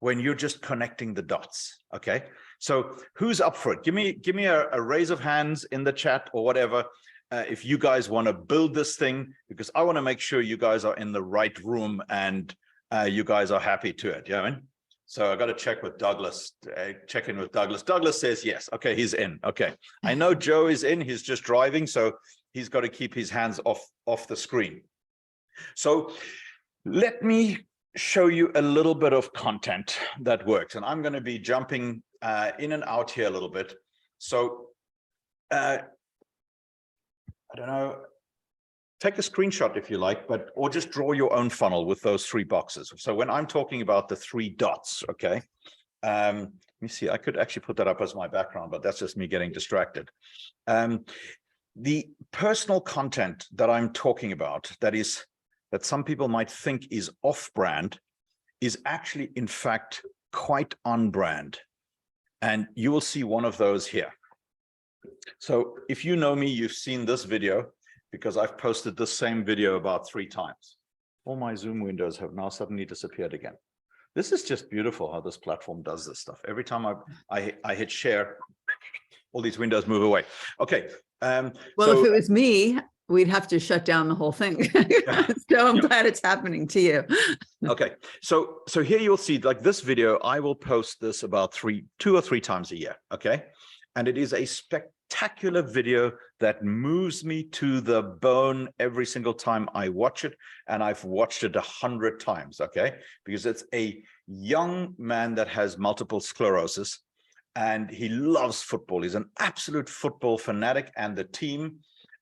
[SPEAKER 2] when you're just connecting the dots. Okay, so who's up for it? Give me a raise of hands in the chat or whatever, if you guys want to build this thing, because I want to make sure you guys are in the right room and you guys are happy to it. Yeah, I mean, so I got to check with Douglas, check in with Douglas. Douglas says yes. Okay, he's in. Okay, I know Joe is in. He's just driving, so he's got to keep his hands off the screen. So let me show you a little bit of content that works, and I'm going to be jumping in and out here a little bit. So I don't know, take a screenshot if you like, or just draw your own funnel with those 3 boxes. So when I'm talking about the 3 dots, okay, let me see, I could actually put that up as my background, but that's just me getting distracted. The personal content that I'm talking about, that some people might think is off-brand, is actually, in fact, quite on-brand. And you will see one of those here. So if you know me, you've seen this video, because I've posted the same video about 3 times. All my Zoom windows have now suddenly disappeared again. This is just beautiful how this platform does this stuff. Every time I hit share, all these windows move away. Okay.
[SPEAKER 5] Well, so, if it was me, we'd have to shut down the whole thing. So I'm glad it's happening to you.
[SPEAKER 2] Okay. So here you'll see, like this video, I will post this about 2 or 3 times a year. Okay. And it is a spectacular video that moves me to the bone every single time I watch it. And I've watched it 100 times. Okay. Because it's a young man that has multiple sclerosis and he loves football. He's an absolute football fanatic, and the team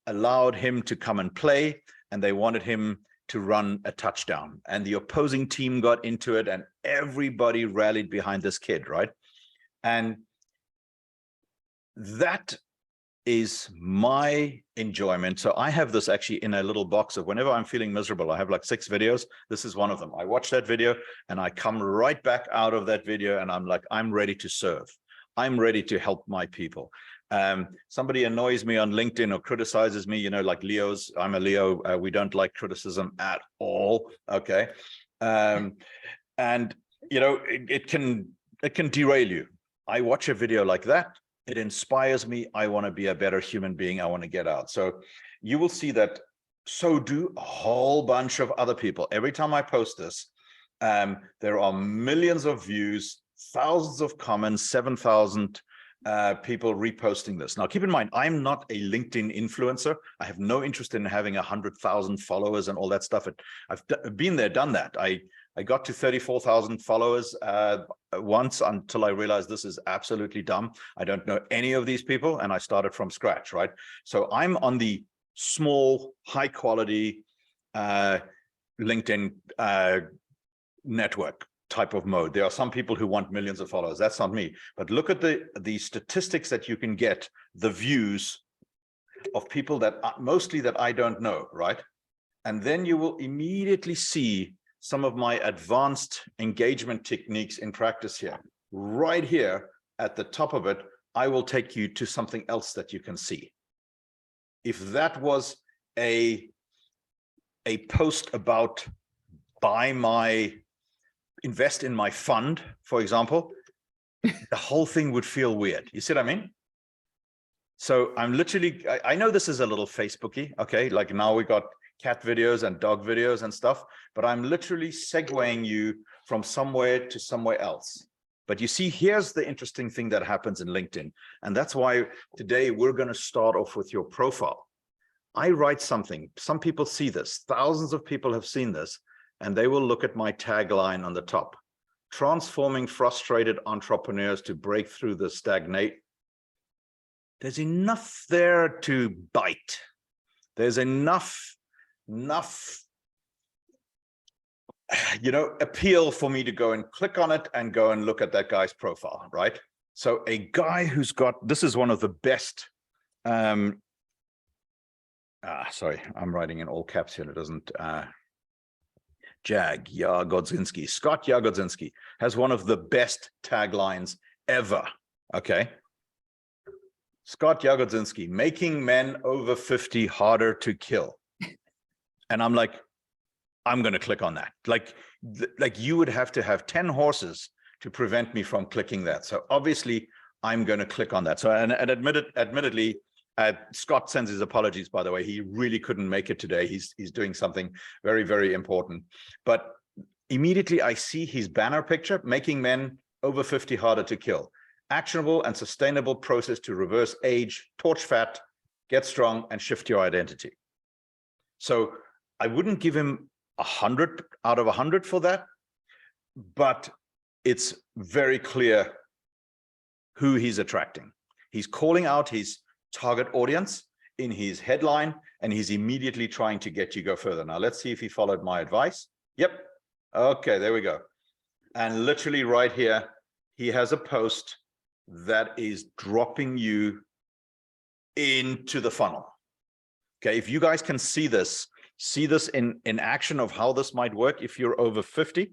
[SPEAKER 2] allowed him to come and play, and they wanted him to run a touchdown, and the opposing team got into it, and everybody rallied behind this kid, right? And that is my enjoyment. So I have this actually in a little box of whenever I'm feeling miserable, I have like 6 videos. This is one of them. I watch that video and I come right back out of that video and I'm like, I'm ready to serve. I'm ready to help my people. Somebody annoys me on LinkedIn or criticizes me, you know, like Leo's, I'm a Leo, we don't like criticism at all. Okay. And you know, it can derail you. I watch a video like that, it inspires me. I want to be a better human being. I want to get out. So you will see that. So do a whole bunch of other people. Every time I post this, there are millions of views, thousands of comments, 7,000 people reposting this. Now, keep in mind, I'm not a LinkedIn influencer. I have no interest in having 100,000 followers and all that stuff. I've been there, done that. I got to 34,000 followers once until I realized this is absolutely dumb. I don't know any of these people, and I started from scratch, right? So I'm on the small, high quality LinkedIn network type of mode. There are some people who want millions of followers. That's not me. But look at the statistics that you can get, the views of people that mostly that I don't know, right? And then you will immediately see some of my advanced engagement techniques in practice here. Right here at the top of it, I will take you to something else that you can see. If that was a post about invest in my fund, for example, the whole thing would feel weird. You see what I mean? So I'm literally, I know this is a little Facebooky, okay? Like now we got cat videos and dog videos and stuff, but I'm literally segueing you from somewhere to somewhere else. But you see, here's the interesting thing that happens in LinkedIn. And that's why today we're going to start off with your profile. I write something. Some people see this. Thousands of people have seen this, and they will look at my tagline on the top. Transforming frustrated entrepreneurs to break through the stagnate. There's enough there to bite. There's enough, appeal for me to go and click on it and go and look at that guy's profile, right? So a guy who's got, this is one of the best, sorry, I'm writing in all caps here. It doesn't, Jagodzinski, Scott Jagodzinski has one of the best taglines ever, okay? Scott Jagodzinski, making men over 50 harder to kill. And I'm like, I'm going to click on that. Like you would have to have 10 horses to prevent me from clicking that. So obviously I'm going to click on that. So, and admittedly, Scott sends his apologies, by the way. He really couldn't make it today. He's doing something very, very important. But immediately I see his banner picture, making men over 50 harder to kill. Actionable and sustainable process to reverse age, torch fat, get strong, and shift your identity. So I wouldn't give him 100 out of 100 for that, but it's very clear who he's attracting. He's calling out his target audience in his headline, and he's immediately trying to get you go further. Now let's see if he followed my advice. Yep. Okay, there we go. And literally right here, he has a post that is dropping you into the funnel. Okay, if you guys can see this in action of how this might work if you're over 50,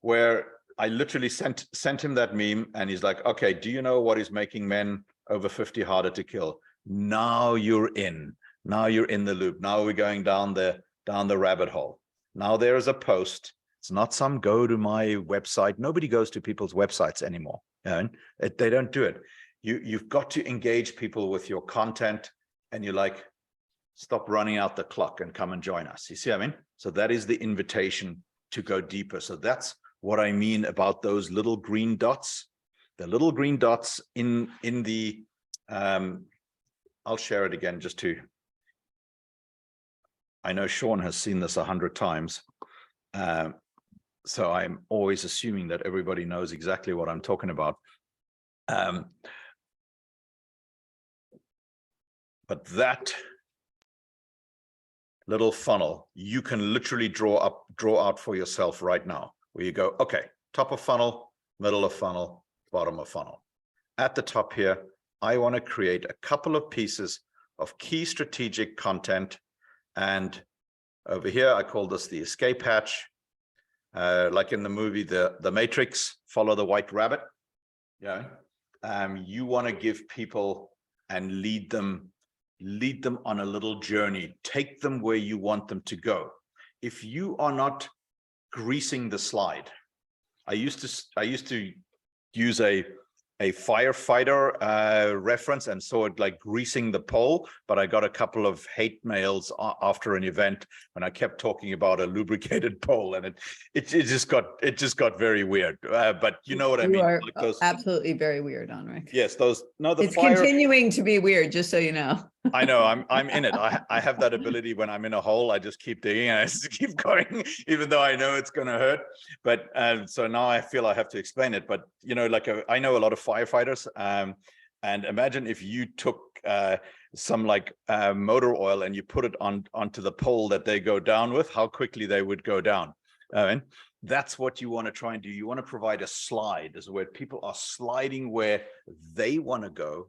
[SPEAKER 2] where I literally sent him that meme, and he's like, okay, do you know what is making men over 50 harder to kill? Now you're in the loop. Now we're going down the rabbit hole. Now there is a post. It's not some go to my website. Nobody goes to people's websites anymore. They don't do it. You've got to engage people with your content, and you're like, stop running out the clock and come and join us. You see what I mean? So that is the invitation to go deeper. So that's what I mean about those little green dots. The little green dots in the, I'll share it again just to, I know Sean has seen this 100 times. So I'm always assuming that everybody knows exactly what I'm talking about. But that little funnel, you can literally draw out for yourself right now, where you go, okay, top of funnel, middle of funnel, bottom of funnel. At the top here, I want to create a couple of pieces of key strategic content. And over here, I call this the escape hatch. Like in the movie, the Matrix, follow the white rabbit. Yeah. You want to give people and lead them on a little journey, take them where you want them to go. If you are not greasing the slide, I used to use a firefighter reference, and so it like greasing the pole, but I got a couple of hate mails after an event when I kept talking about a lubricated pole, and it just got very weird. But you know what I mean?
[SPEAKER 5] You are
[SPEAKER 2] like those,
[SPEAKER 5] absolutely very weird, Anric.
[SPEAKER 2] yes, those. No, the
[SPEAKER 5] It's
[SPEAKER 2] fire,
[SPEAKER 5] continuing to be weird, just so you know.
[SPEAKER 2] I know, I'm in it. I have that ability. When I'm in a hole, I just keep digging and I just keep going, even though I know it's going to hurt. But so now I feel I have to explain it. But you know, like I know a lot of firefighters, and imagine if you took some like motor oil and you put it onto the pole that they go down with, how quickly they would go down. And that's what you want to try and do. You want to provide a slide, is where people are sliding where they want to go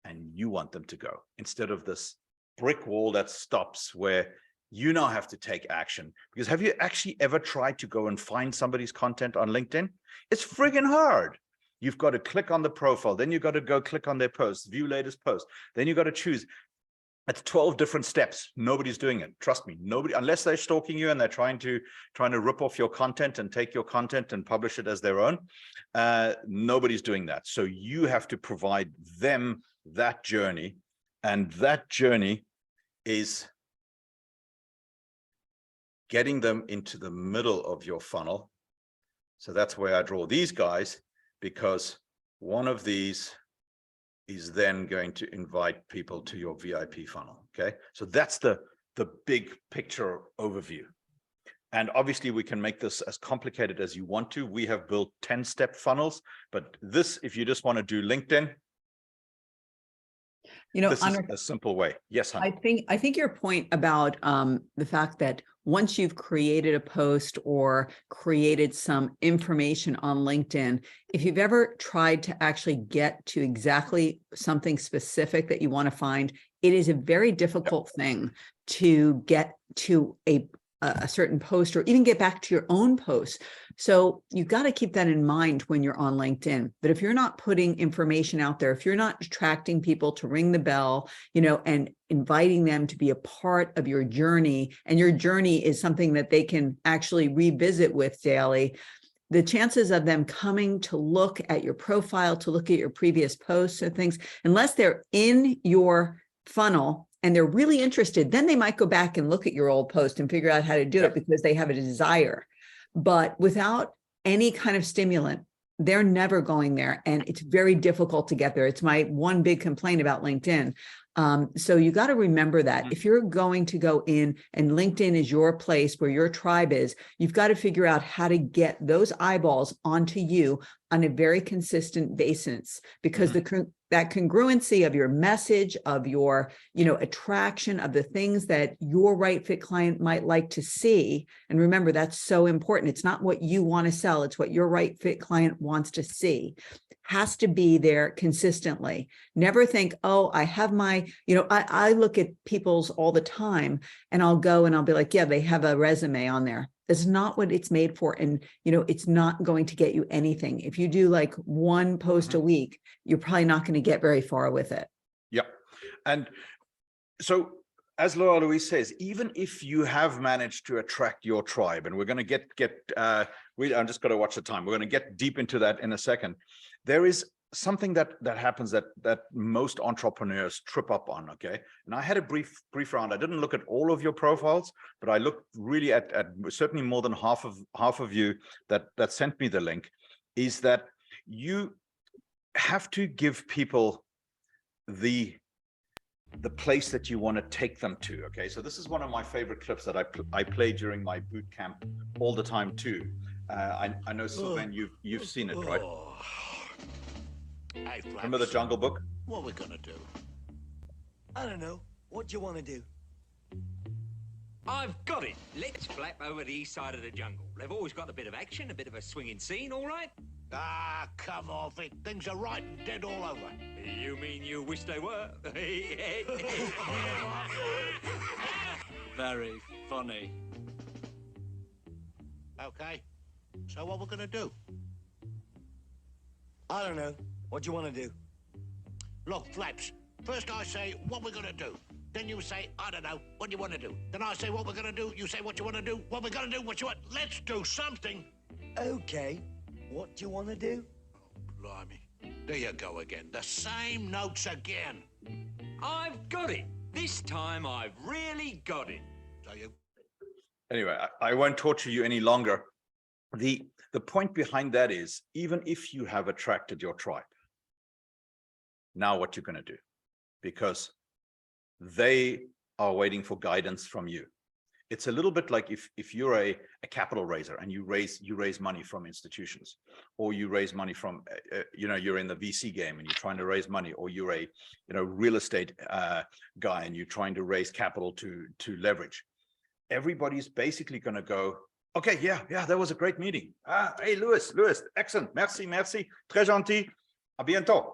[SPEAKER 2] and you want them to go, instead of this brick wall that stops where you now have to take action. Because have you actually ever tried to go and find somebody's content on LinkedIn? It's friggin' hard. You've got to click on the profile, then you've got to go click on their posts, view latest post, then you've got to choose. It's 12 different steps. Nobody's doing it. Trust me, nobody, unless they're stalking you and they're trying to rip off your content and take your content and publish it as their own. Nobody's doing that. So you have to provide them that journey, and that journey is getting them into the middle of your funnel. So that's where I draw these guys, because one of these is then going to invite people to your VIP funnel. Okay, so that's the big picture overview. And obviously we can make this as complicated as you want to. We have built 10-step funnels, but this, if you just want to do LinkedIn, this is a simple way. Yes, honey.
[SPEAKER 5] I think your point about the fact that once you've created a post or created some information on LinkedIn, if you've ever tried to actually get to exactly something specific that you want to find, it is a very difficult thing to get to a certain post or even get back to your own post. So you've got to keep that in mind when you're on LinkedIn. But if you're not putting information out there, if you're not attracting people to ring the bell, and inviting them to be a part of your journey, and your journey is something that they can actually revisit with daily, the chances of them coming to look at your profile, to look at your previous posts and things, unless they're in your funnel and they're really interested, then they might go back and look at your old post and figure out how to do it because they have a desire. But without any kind of stimulant, they're never going there. And it's very difficult to get there. It's my one big complaint about LinkedIn. So you got to remember that if you're going to go in and LinkedIn is your place where your tribe is, you've got to figure out how to get those eyeballs onto you on a very consistent basis, because that congruency of your message, of your, attraction, of the things that your right fit client might like to see. And remember, that's so important. It's not what you want to sell. It's what your right fit client wants to see. Has to be there consistently. Never think, oh, I have my, I look at people's all the time and I'll go and I'll be like, yeah, they have a resume on there. That's not what it's made for. And, it's not going to get you anything. If you do like one post a week, you're probably not going to get very far with it.
[SPEAKER 2] Yeah. And so as Laura Louise says, even if you have managed to attract your tribe, and we're going to I'm just going to watch the time. We're going to get deep into that in a second. There is something that happens that most entrepreneurs trip up on. Okay. And I had a brief round. I didn't look at all of your profiles, but I looked really at certainly more than half of you that sent me the link, is that you have to give people the place that you want to take them to. Okay, so this is one of my favorite clips that I play during my boot camp all the time too. I know, Sylvain, you've seen it, right?
[SPEAKER 6] Hey, Flaps,
[SPEAKER 2] remember the Jungle Book?
[SPEAKER 6] What are we gonna do?
[SPEAKER 7] I don't know. What do you want to do?
[SPEAKER 8] I've got it. Let's flap over the east side of the jungle. They've always got a bit of action, a bit of a swinging scene, all right?
[SPEAKER 6] Ah, come off it. Things are right and dead all over.
[SPEAKER 8] You mean you wish they were?
[SPEAKER 7] Very funny.
[SPEAKER 6] Okay, so what we're gonna do?
[SPEAKER 7] I don't know. What do you want to do?
[SPEAKER 6] Look, Flaps, first I say what we're gonna do. Then you say, I don't know, what do you want to do? Then I say what we're gonna do. You say what you want to do. What we're gonna do, what you want. Let's do something.
[SPEAKER 7] Okay. What do you want to do?
[SPEAKER 6] Blimey. There you go again. The same notes again.
[SPEAKER 8] I've got it. This time I've really got it.
[SPEAKER 6] So you...
[SPEAKER 2] Anyway, I won't torture you any longer. The point behind that is, even if you have attracted your tribe, now what you're going to do, because they are waiting for guidance from you. It's a little bit like if you're a capital raiser and you raise money from institutions, or you raise money from, you're in the VC game and you're trying to raise money, or you're a, real estate guy and you're trying to raise capital to leverage. Everybody's basically going to go, okay, yeah, that was a great meeting. Hey, Louis, excellent, merci, très gentil, à bientôt.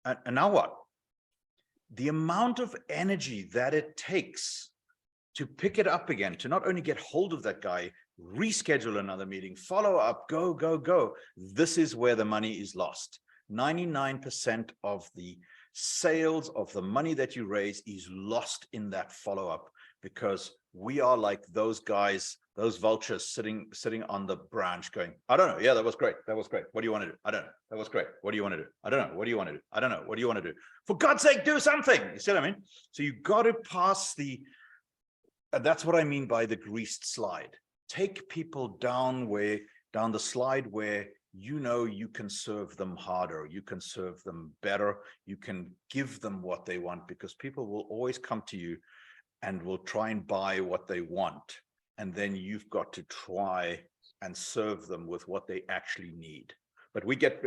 [SPEAKER 2] And now what? The amount of energy that it takes to pick it up again, to not only get hold of that guy, reschedule another meeting, follow up, go. This is where the money is lost. 99% of the sales of the money that you raise is lost in that follow-up, because we are like those guys, those vultures sitting on the branch going, I don't know. Yeah, that was great. What do you want to do? I don't know. That was great. What do you want to do? I don't know. What do you want to do? I don't know. What do you want to do? For God's sake, do something. You see what I mean? So you got to pass the And that's what I mean by the greased slide. Take people down the slide where you can serve them harder, you can serve them better, you can give them what they want, because people will always come to you and will try and buy what they want. And then you've got to try and serve them with what they actually need. But we get,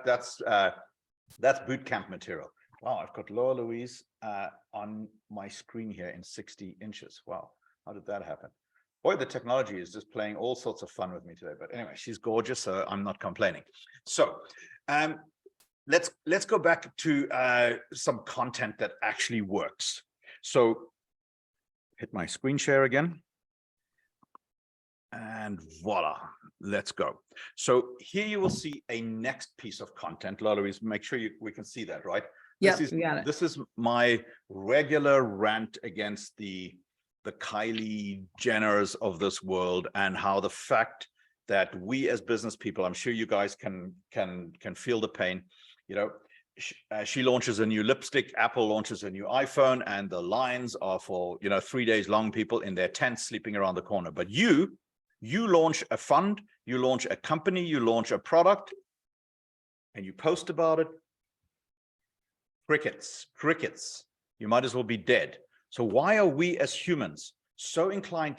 [SPEAKER 2] that's boot camp material. Wow, I've got Laura Louise on my screen here in 60 inches. Wow, how did that happen? Boy, the technology is just playing all sorts of fun with me today. But anyway, she's gorgeous, so I'm not complaining. So let's go back to some content that actually works. So hit my screen share again. And voila, let's go. So here you will see a next piece of content. Louise, make sure we can see that, right?
[SPEAKER 5] Yes, we got it.
[SPEAKER 2] This is my regular rant against the Kylie Jenners of this world, and how the fact that we as business people, I'm sure you guys can feel the pain. She launches a new lipstick, Apple launches a new iPhone, and the lines are for 3 days long, people in their tents sleeping around the corner. But you launch a fund, you launch a company, you launch a product, and you post about it. Crickets. You might as well be dead. So why are we as humans so inclined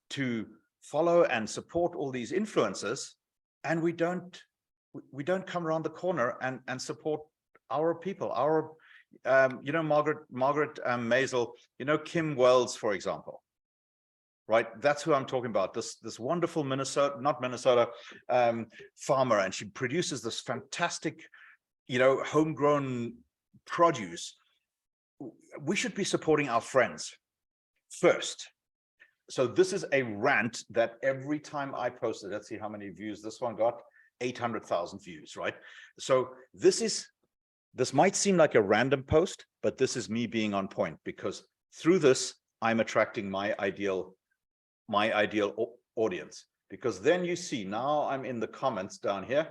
[SPEAKER 2] to follow and support all these influencers, and we don't come around the corner and support our people, our Margaret Maisel, Kim Wells, for example, right? That's who I'm talking about. This wonderful Minnesota farmer, and she produces this fantastic, homegrown produce. We should be supporting our friends first. So this is a rant that every time I post it, let's see how many views this one got. 800,000 views, right? So this might seem like a random post, but this is me being on point, because through this I'm attracting my ideal audience. Because then you see, now I'm in the comments down here.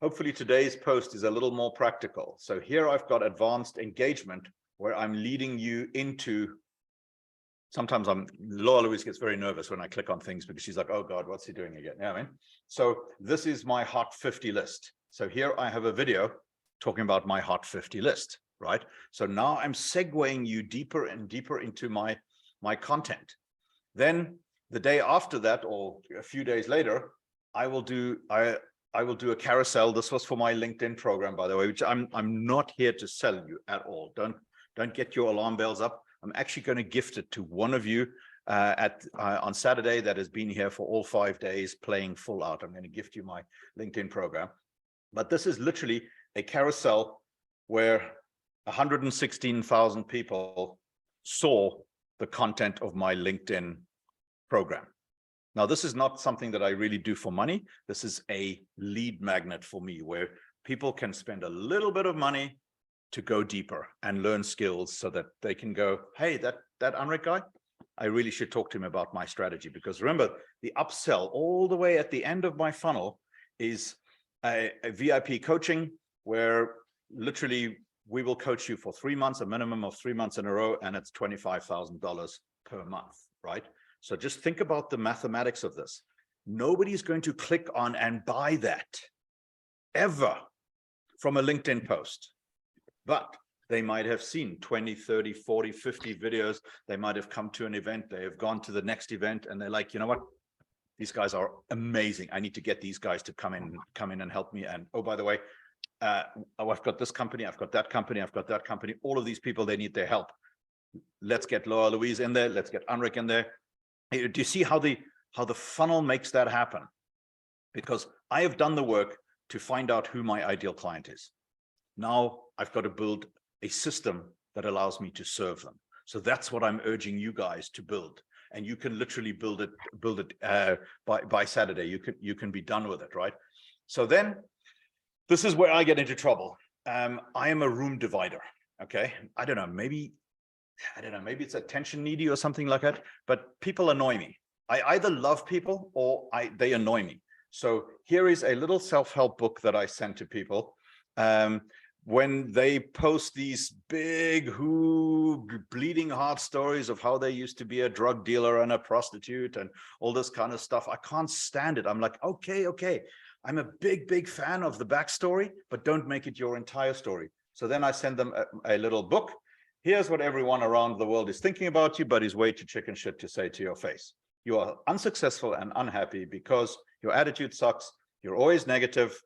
[SPEAKER 2] Hopefully today's post is a little more practical. So here I've got advanced engagement, where I'm leading you into, sometimes Laura Louise gets very nervous when I click on things, because she's like, oh God, what's he doing again? So this is my hot 50 list. So here I have a video talking about my hot 50 list, right? So now I'm segueing you deeper and deeper into my content. Then the day after that, or a few days later, I will do a carousel. This was for my LinkedIn program, by the way, which I'm not here to sell you at all. Don't get your alarm bells up. I'm actually going to gift it to one of you on Saturday that has been here for all 5 days playing full out. I'm going to gift you my LinkedIn program. But this is literally a carousel where 116,000 people saw the content of my LinkedIn program. Now, this is not something that I really do for money. This is a lead magnet for me, where people can spend a little bit of money to go deeper and learn skills, so that they can go, hey, that Anric guy, I really should talk to him about my strategy. Because remember, the upsell all the way at the end of my funnel is a VIP coaching, where literally we will coach you for 3 months, a minimum of 3 months in a row, and it's $25,000 per month, right? So just think about the mathematics of this. Nobody's going to click on and buy that ever from a LinkedIn post, but they might have seen 20, 30, 40, 50 videos. They might have come to an event. They have gone to the next event, and they're like, you know what? These guys are amazing. I need to get these guys to come in and help me. And oh, by the way, I've got this company, I've got that company, I've got that company. All of these people, they need their help. Let's get Laura Louise in there. Let's get Anric in there. Do you see how the funnel makes that happen? Because I have done the work to find out who my ideal client is. Now I've got to build a system that allows me to serve them. So that's what I'm urging you guys to build. And you can literally build it by Saturday. You can be done with it, right? So then this is where I get into trouble. I am a room divider. Okay, I don't know, maybe it's attention needy or something like that, but people annoy me. I either love people or they annoy me. So here is a little self-help book that I send to people, when they post these big bleeding heart stories of how they used to be a drug dealer and a prostitute and all this kind of stuff, I can't stand it. I'm like, okay, I'm a big fan of the backstory, but don't make it your entire story. So then I send them a little book. Here's what everyone around the world is thinking about you, but is way too chicken shit to say to your face. You are unsuccessful and unhappy because your attitude sucks. You're always negative.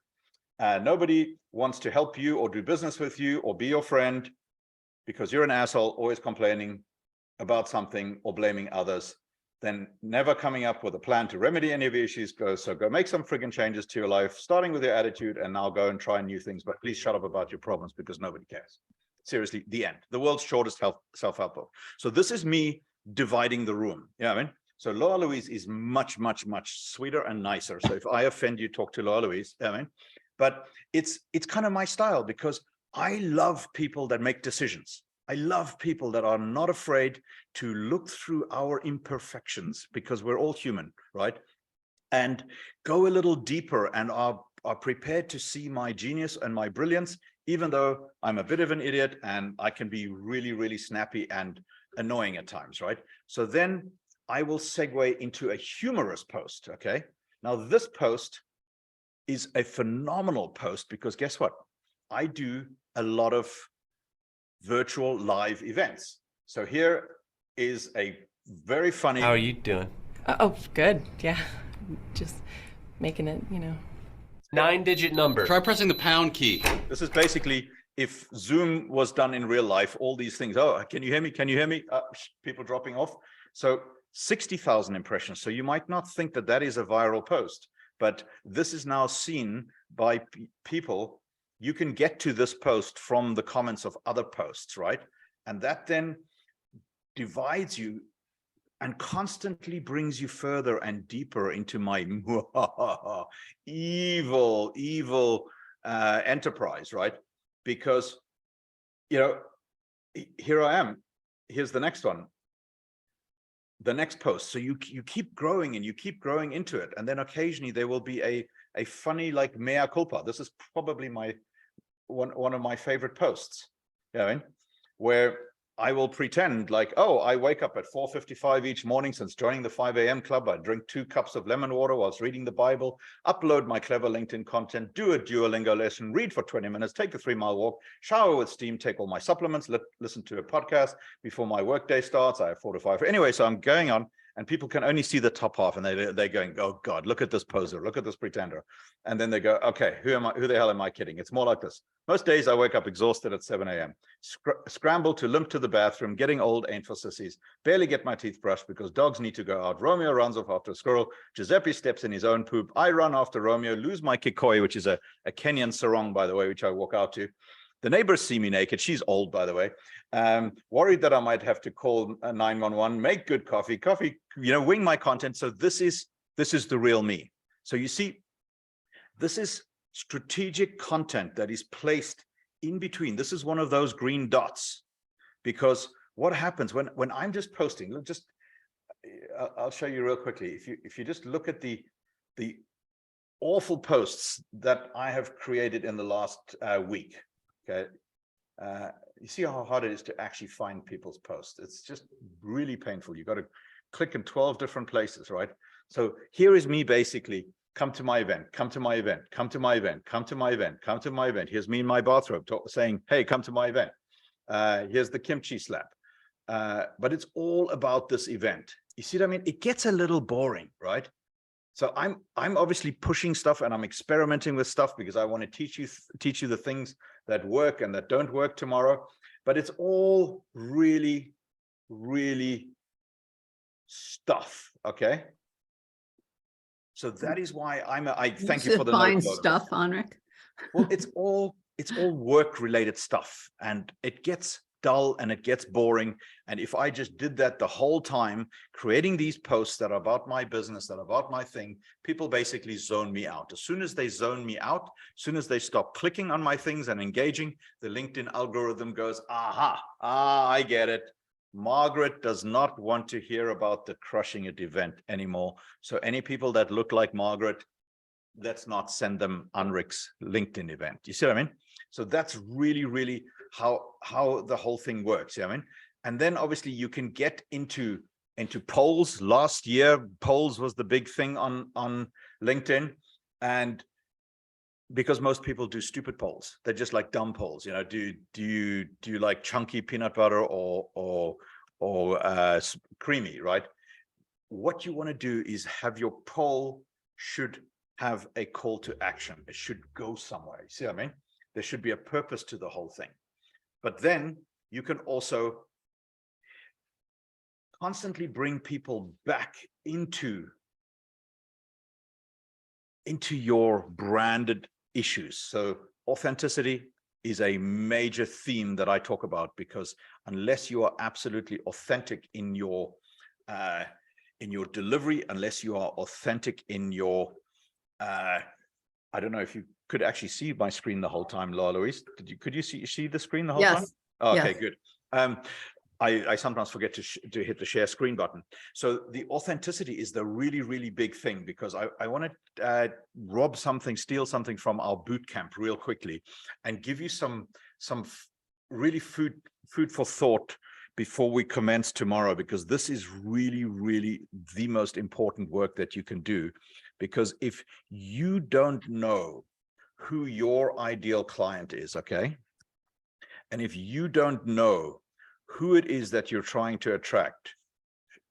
[SPEAKER 2] Nobody wants to help you or do business with you or be your friend because you're an asshole, always complaining about something or blaming others, then never coming up with a plan to remedy any of the issues. So go make some friggin' changes to your life, starting with your attitude, and now go and try new things. But please shut up about your problems because nobody cares. Seriously, the end. The world's shortest self-help book. So this is me dividing the room. You know what I mean? So Laura Louise is much sweeter and nicer. So if I offend you, talk to Laura Louise. You know what I mean? But it's kind of my style because I love people that make decisions. I love people that are not afraid to look through our imperfections because we're all human, right? And go a little deeper and are prepared to see my genius and my brilliance, even though I'm a bit of an idiot and I can be really snappy and annoying at times, right? So then I will segue into a humorous post, okay? Now this post is a phenomenal post because guess what? I do a lot of virtual live events. So here is a very funny.
[SPEAKER 9] How are you doing?
[SPEAKER 10] Oh, good. Yeah. Just making it,
[SPEAKER 9] 9-digit number.
[SPEAKER 11] Try pressing the pound key.
[SPEAKER 2] This is basically if Zoom was done in real life, all these things. Oh, can you hear me? Can you hear me? People dropping off. So 60,000 impressions. So you might not think that that is a viral post, but this is now seen by people. You can get to this post from the comments of other posts, right? And that then divides you and constantly brings you further and deeper into my evil enterprise, right? Because, here I am. Here's the next one. The next post. So you keep growing and you keep growing into it. And then occasionally there will be a funny like mea culpa. This is probably one of my favorite posts, where I will pretend like, oh, I wake up at 4:55 each morning since joining the 5 a.m. club. I drink 2 cups of lemon water whilst reading the Bible, upload my clever LinkedIn content, do a Duolingo lesson, read for 20 minutes, take a 3-mile walk, shower with steam, take all my supplements, listen to a podcast before my workday starts. I have 4 to 5. Anyway, so I'm going on and people can only see the top half and they're going, oh God, look at this poser, look at this pretender. And then they go, okay, who the hell am I kidding? It's more like this. Most days I wake up exhausted at 7 a.m. Scramble to limp to the bathroom, getting old ain't for sissies, barely get my teeth brushed because dogs need to go out. Romeo runs off after a squirrel. Giuseppe steps in his own poop. I run after Romeo, lose my kikoi, which is a Kenyan sarong, by the way, which I walk out to. The neighbors see me naked. She's old, by the way. Worried that I might have to call 911, make good coffee, wing my content. So this is the real me. So you see, this is strategic content that is placed in between. This is one of those green dots, because what happens when I'm just posting, I'll show you real quickly. If you just look at the awful posts that I have created in the last week, okay, you see how hard it is to actually find people's posts. It's just really painful. You got to click in 12 different places, right? So here is me basically, come to my event, come to my event, come to my event, come to my event, come to my event. Here's me in my bathrobe saying, hey, come to my event. Here's the kimchi slap. But it's all about this event. You see what I mean? It gets a little boring, right? So I'm obviously pushing stuff and I'm experimenting with stuff because I want to teach you the things that work and that don't work tomorrow. But it's all really, really stuff. Okay. So that is why I thank you for the
[SPEAKER 5] note, stuff, Anric.
[SPEAKER 2] Well, it's all work related stuff, and it gets dull and it gets boring. And if I just did that the whole time, creating these posts that are about my business, that are about my thing, people basically zone me out. As soon as they zone me out, as soon as they stop clicking on my things and engaging, the LinkedIn algorithm goes, I get it. Margaret does not want to hear about the Crushingit event anymore. So any people that look like Margaret, let's not send them Anric's LinkedIn event. You see what I mean? So that's really how the whole thing works. You know what I mean? And then obviously you can get into polls. Last year, polls was the big thing on LinkedIn. And because most people do stupid polls, they're just like dumb polls. You know, do you like chunky peanut butter or creamy, right? What you want to do is have your poll should have a call to action. It should go somewhere. You see what I mean? There should be a purpose to the whole thing. But then you can also constantly bring people back into your branded issues. So authenticity is a major theme that I talk about, because unless you are absolutely authentic in your delivery, unless you are authentic in your I don't know if you could actually see my screen the whole time, Laura Louise. Could you see the screen the whole time? Oh, okay, good. I sometimes forget to hit the share screen button. So the authenticity is the really big thing, because I want to steal something from our boot camp real quickly and give you some really food for thought before we commence tomorrow, because this is really the most important work that you can do. Because if you don't know who your ideal client is, okay, and if you don't know who it is that you're trying to attract,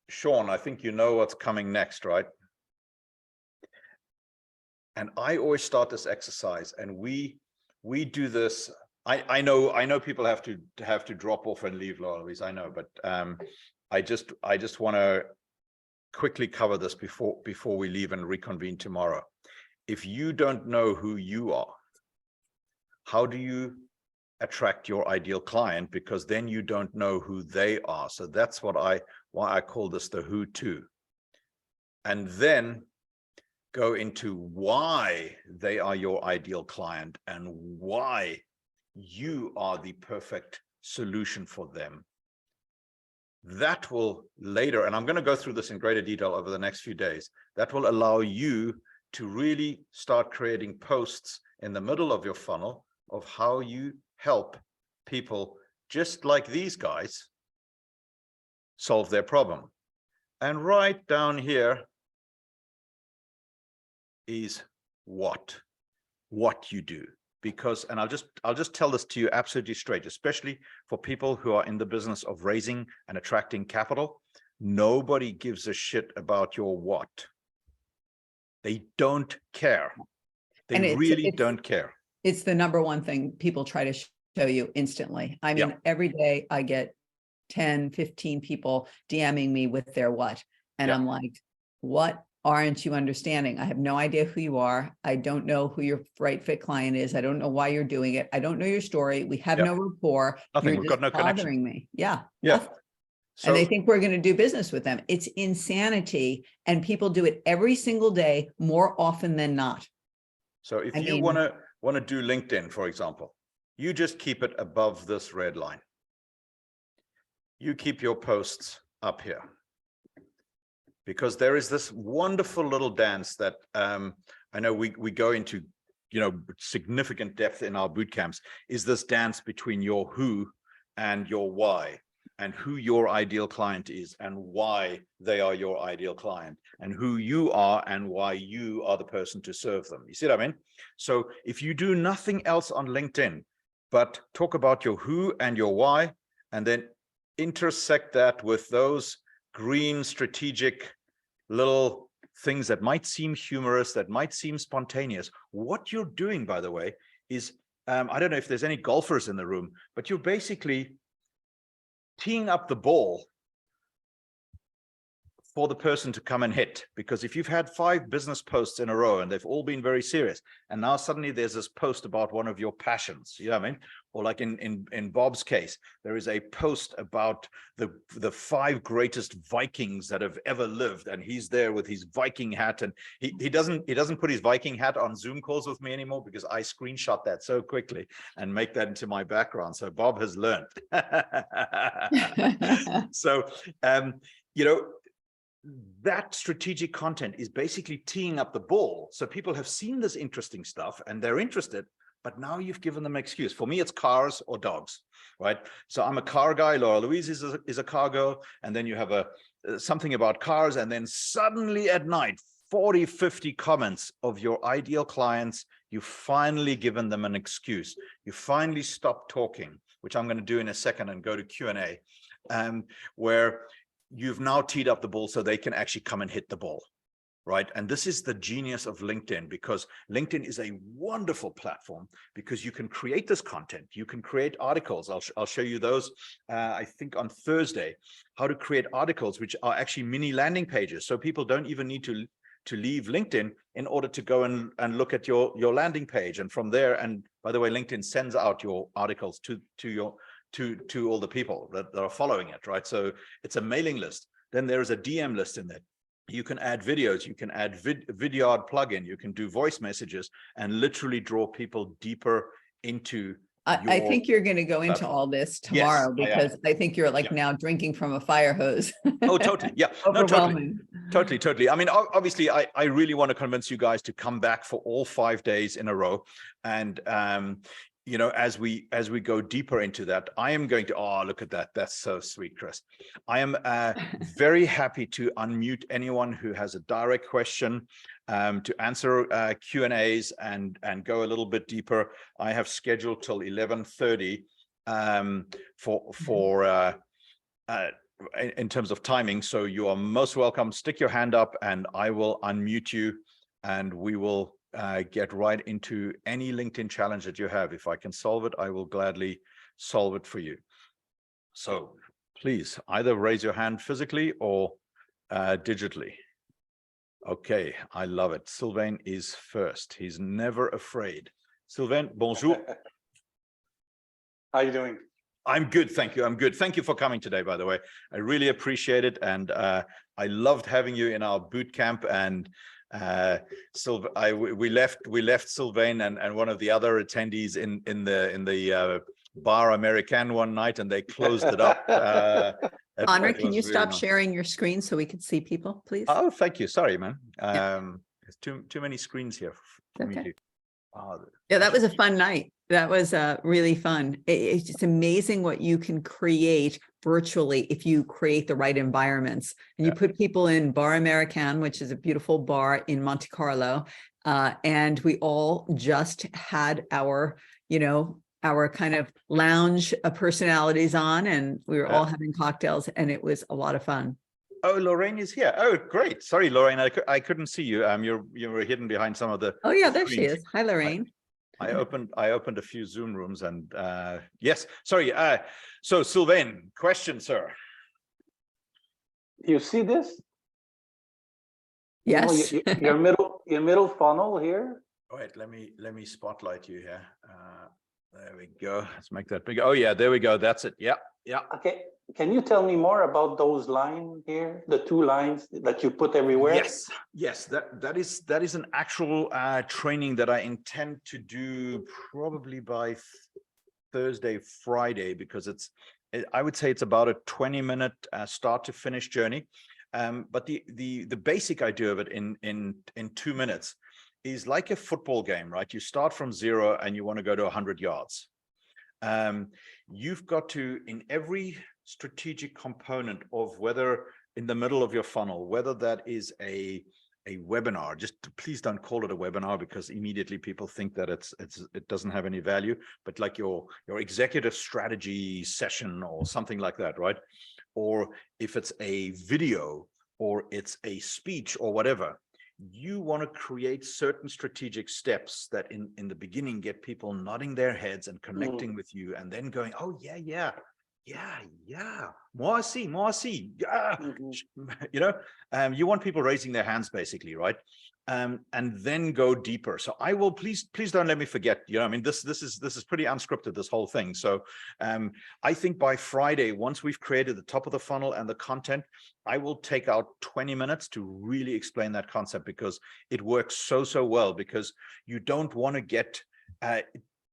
[SPEAKER 2] Sean, I think you know what's coming next, right? And I always start this exercise, and we do this. I know people have to drop off and leave, Laura Louise, I know, but I just want to quickly cover this before we leave and reconvene tomorrow. If you don't know who you are, how do you attract your ideal client? Because then you don't know who they are. So that's why I call this the who to. And then go into why they are your ideal client and why you are the perfect solution for them. That will later, and I'm going to go through this in greater detail over the next few days, that will allow you to really start creating posts in the middle of your funnel of how you help people just like these guys solve their problem. And right down here is what you do. Because, and I'll just tell this to you absolutely straight, especially for people who are in the business of raising and attracting capital, nobody gives a shit about your what. They don't care. They really don't care.
[SPEAKER 5] It's the number one thing people try to show you instantly. I mean, every day I get 10, 15 people DMing me with their what. And I'm like, what aren't you understanding? I have no idea who you are. I don't know who your right fit client is. I don't know why you're doing it. I don't know your story. We have no rapport.
[SPEAKER 2] Nothing.
[SPEAKER 5] You're
[SPEAKER 2] We've
[SPEAKER 5] just
[SPEAKER 2] got no connection.
[SPEAKER 5] bothering me. Yeah.
[SPEAKER 2] So,
[SPEAKER 5] and they think we're going to do business with them. It's insanity. And people do it every single day, more often than not.
[SPEAKER 2] So if you want to do LinkedIn, for example, you just keep it above this red line. You keep your posts up here. Because there is this wonderful little dance that I know we go into, significant depth in our boot camps, is this dance between your who and your why, and who your ideal client is and why they are your ideal client, and who you are and why you are the person to serve them. You see what I mean? So if you do nothing else on LinkedIn, but talk about your who and your why, and then intersect that with those green strategic little things that might seem humorous, that might seem spontaneous. What you're doing, by the way, is, I don't know if there's any golfers in the room, but you're basically teeing up the ball for the person to come and hit. Because if you've had 5 business posts in a row and they've all been very serious, and now suddenly there's this post about one of your passions, you know what I mean? Or like in Bob's case, there is a post about the 5 greatest Vikings that have ever lived, and he's there with his Viking hat, and he doesn't put his Viking hat on Zoom calls with me anymore, because I screenshot that so quickly and make that into my background. So Bob has learned. So that strategic content is basically teeing up the ball. So people have seen this interesting stuff and they're interested, but now you've given them an excuse. For me, it's cars or dogs, right? So I'm a car guy. Laura Louise is a car girl. And then you have something about cars. And then suddenly at night, 40, 50 comments of your ideal clients, you've finally given them an excuse. You finally stop talking, which I'm going to do in a second and go to Q&A, where you've now teed up the ball so they can actually come and hit the ball, right? And this is the genius of LinkedIn, because LinkedIn is a wonderful platform because you can create this content. You can create articles. I'll show you those, I think on Thursday, how to create articles, which are actually mini landing pages. So people don't even need to leave LinkedIn in order to go and look at your landing page. And from there, and by the way, LinkedIn sends out your articles to all the people that are following it, right? So it's a mailing list. Then there is a DM list in there. You can add videos, you can add Vidyard plugin, you can do voice messages and literally draw people deeper into
[SPEAKER 5] I think you're going to go into all this tomorrow, because I think you're like now drinking from a fire hose.
[SPEAKER 2] Oh, totally. Yeah, no, totally. I mean, obviously, I really want to convince you guys to come back for all 5 days in a row. And, you know, as we go deeper into that, I am going to, oh, look at that. That's so sweet, Chris. I am very happy to unmute anyone who has a direct question, to answer Q&As and go a little bit deeper. I have scheduled till 11:30 in terms of timing. So you are most welcome. Stick your hand up and I will unmute you and we will get right into any LinkedIn challenge that you have. If I can solve it, I will gladly solve it for you. So please either raise your hand physically or digitally. Okay, I love it. Sylvain is first. He's never afraid. Sylvain, bonjour.
[SPEAKER 11] How are you doing?
[SPEAKER 2] I'm good, thank you. I'm good. Thank you for coming today, by the way. I really appreciate it. And I loved having you in our boot camp. And we left Sylvain and one of the other attendees in the Bar American one night, and they closed it up.
[SPEAKER 5] Anric, can you stop sharing your screen so we can see people, please?
[SPEAKER 2] Oh, thank you. Sorry, man. There's too many screens here for me to.
[SPEAKER 5] Yeah, that was a fun night. That was really fun. It's just amazing what you can create virtually if you create the right environments. And you put people in Bar American, which is a beautiful bar in Monte Carlo. And we all just had our, you know, our kind of lounge personalities on, and we were all having cocktails, and it was a lot of fun.
[SPEAKER 2] Oh, Lorraine is here. Oh, great. Sorry, Lorraine, I couldn't see you. You were hidden behind some of the.
[SPEAKER 5] Oh yeah, there she is. Hi, Lorraine.
[SPEAKER 2] I opened a few Zoom rooms and yes, sorry. So Sylvain, question, sir.
[SPEAKER 11] You see this?
[SPEAKER 5] Yes.
[SPEAKER 11] You know, your middle funnel here.
[SPEAKER 2] Wait, let me spotlight you here. There we go. Let's make that bigger. Oh yeah, there we go. That's it. Yeah.
[SPEAKER 11] Okay. Can you tell me more about those lines here, the two lines that you put everywhere?
[SPEAKER 2] Yes. That is an actual training that I intend to do probably by Thursday, Friday, because I would say it's about a 20-minute start to finish journey. But the basic idea of it in 2 minutes is like a football game, right? You start from 0 and you want to go to 100 yards. You've got to, in every strategic component of whether in the middle of your funnel, whether that is a webinar, just please don't call it a webinar because immediately people think that it doesn't have any value, but like your executive strategy session or something like that, right? Or if it's a video or it's a speech or whatever, you want to create certain strategic steps that in the beginning get people nodding their heads and connecting with you, and then going, oh yeah, more I see, yeah. You know, you want people raising their hands basically, right? And then go deeper. So I will, please don't let me forget, you know, I mean, this is pretty unscripted, this whole thing. So I think by Friday, once we've created the top of the funnel and the content, I will take out 20 minutes to really explain that concept, because it works so well, because you don't want to get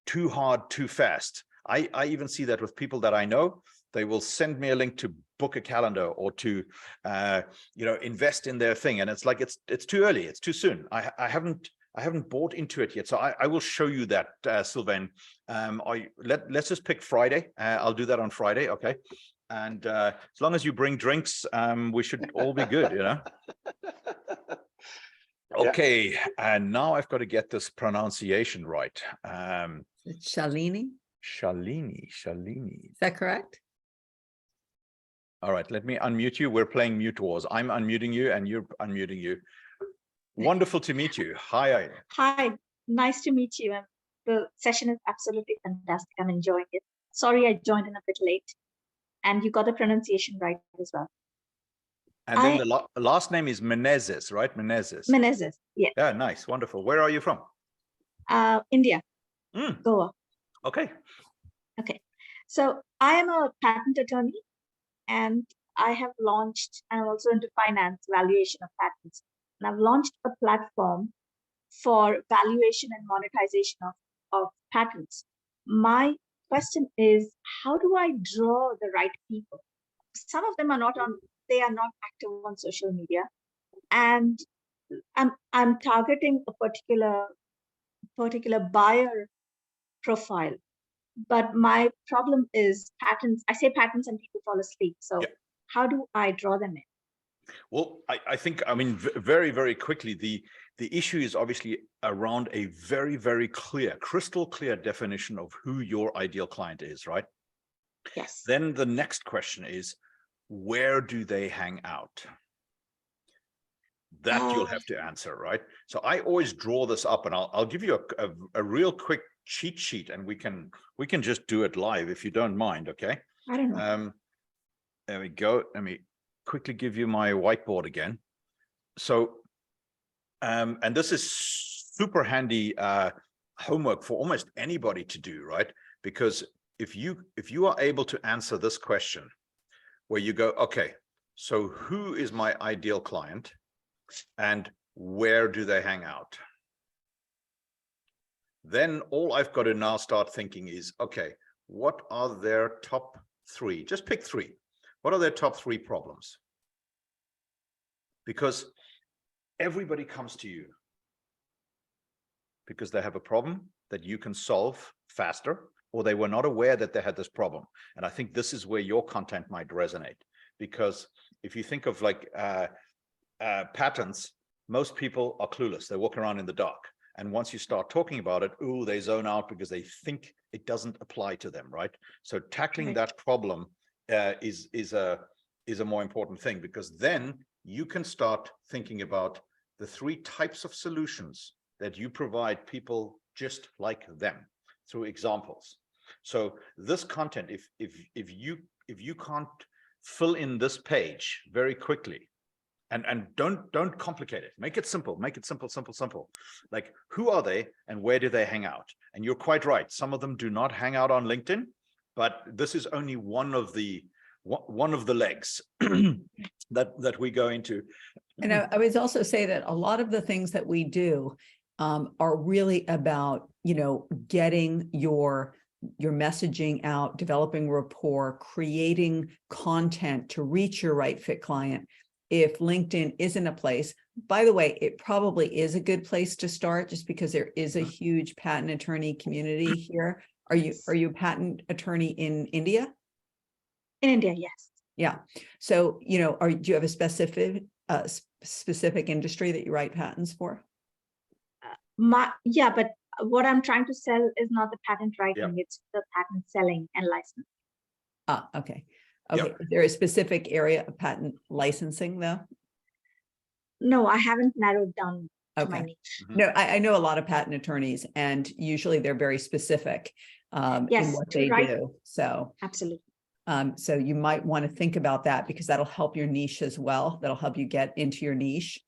[SPEAKER 2] too hard too fast. I even see that with people that I know. They will send me a link to book a calendar or to invest in their thing. And it's like it's too early, it's too soon. I haven't bought into it yet. So I will show you that, Sylvain. Let's just pick Friday. I'll do that on Friday, okay? And as long as you bring drinks, we should all be good, Okay, and now I've got to get this pronunciation right.
[SPEAKER 5] Shalini?
[SPEAKER 2] Shalini.
[SPEAKER 5] Is that correct?
[SPEAKER 2] All right, let me unmute you. We're playing Mute Wars. I'm unmuting you and you're unmuting you. Wonderful to meet you. Hi.
[SPEAKER 12] Hi, nice to meet you. And the session is absolutely fantastic. I'm enjoying it. Sorry, I joined in a bit late. And you got the pronunciation right as well.
[SPEAKER 2] And then the last name is Menezes, right? Menezes.
[SPEAKER 12] Menezes, yeah.
[SPEAKER 2] Yeah, nice, wonderful. Where are you from?
[SPEAKER 12] India, Goa.
[SPEAKER 2] Okay.
[SPEAKER 12] Okay, so I am a patent attorney and I have launched, and I'm also into finance, valuation of patents. And I've launched a platform for valuation and monetization of patents. My question is, how do I draw the right people? Some of them are not active on social media, and I'm targeting a particular buyer profile. But my problem is patents. I say patents and people fall asleep. So how do I draw them in?
[SPEAKER 2] Well, I think, very, very quickly, the issue is obviously around a very, very clear, crystal clear definition of who your ideal client is, right?
[SPEAKER 12] Yes.
[SPEAKER 2] Then the next question is, where do they hang out? That you'll have to answer, right? So I always draw this up, and I'll give you a real quick cheat sheet, and we can just do it live if you don't mind, okay?
[SPEAKER 12] I don't know.
[SPEAKER 2] There we go. Let me quickly give you my whiteboard again. So, and this is super handy homework for almost anybody to do, right? Because if you are able to answer this question, where you go, okay, so who is my ideal client and where do they hang out? Then all I've got to now start thinking is, okay, what are their top three? Just pick three. What are their top three problems? Because everybody comes to you because they have a problem that you can solve faster, or they were not aware that they had this problem. And I think this is where your content might resonate, because if you think of like patents, most people are clueless. They walk around in the dark. And once you start talking about it, ooh, they zone out because they think it doesn't apply to them, right? So tackling that problem is a more important thing, because then you can start thinking about the three types of solutions that you provide people just like them through examples. So this content, if you can't fill in this page very quickly, and don't complicate it, make it simple, simple. Like, who are they and where do they hang out? And you're quite right, some of them do not hang out on LinkedIn, but this is only one of the legs that we go into.
[SPEAKER 5] And I would also say that a lot of the things that we do are really about, getting your messaging out, developing rapport, creating content to reach your right fit client. If LinkedIn isn't a place, by the way, it probably is a good place to start, just because there is a huge patent attorney community here. Are you a patent attorney in India?
[SPEAKER 12] In India, yes.
[SPEAKER 5] Yeah. So, do you have a specific industry that you write patents for?
[SPEAKER 12] But what I'm trying to sell is not the patent writing, it's the patent selling and licensing.
[SPEAKER 5] Okay. Okay. Is there a specific area of patent licensing though?
[SPEAKER 12] No, I haven't narrowed down to my niche.
[SPEAKER 5] No, I know a lot of patent attorneys, and usually they're very specific in what they do. So
[SPEAKER 12] absolutely.
[SPEAKER 5] So you might want to think about that, because that'll help your niche as well. That'll help you get into your niche.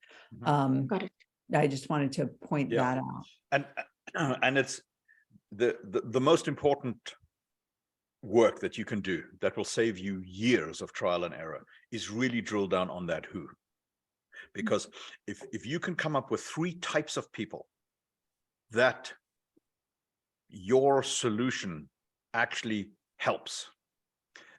[SPEAKER 12] Got it.
[SPEAKER 5] I just wanted to point that out.
[SPEAKER 2] And it's the most important work that you can do that will save you years of trial and error is really drill down on that who. Because if you can come up with three types of people that your solution actually helps,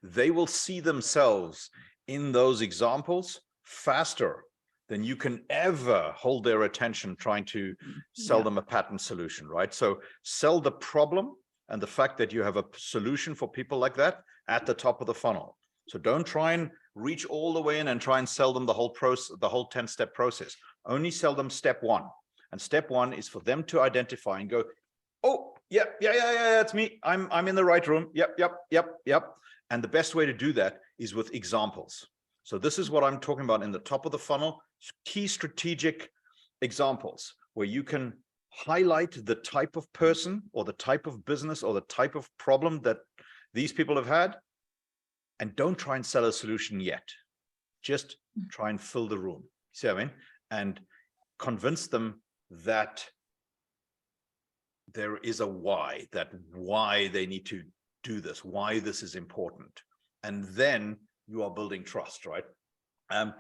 [SPEAKER 2] they will see themselves in those examples faster than you can ever hold their attention trying to sell them a patent solution, right? So sell the problem and the fact that you have a solution for people like that at the top of the funnel. So don't try and reach all the way in and try and sell them the whole process, the whole 10-step process. Only sell them step one. And step one is for them to identify and go, oh, yeah, that's me. I'm in the right room. Yep. And the best way to do that is with examples. So this is what I'm talking about in the top of the funnel, key strategic examples where you can highlight the type of person or the type of business or the type of problem that these people have had. And don't try and sell a solution yet. Just try and fill the room. See what I mean? And convince them that there is a why, that why they need to do this, why this is important. And then you are building trust, right?
[SPEAKER 5] I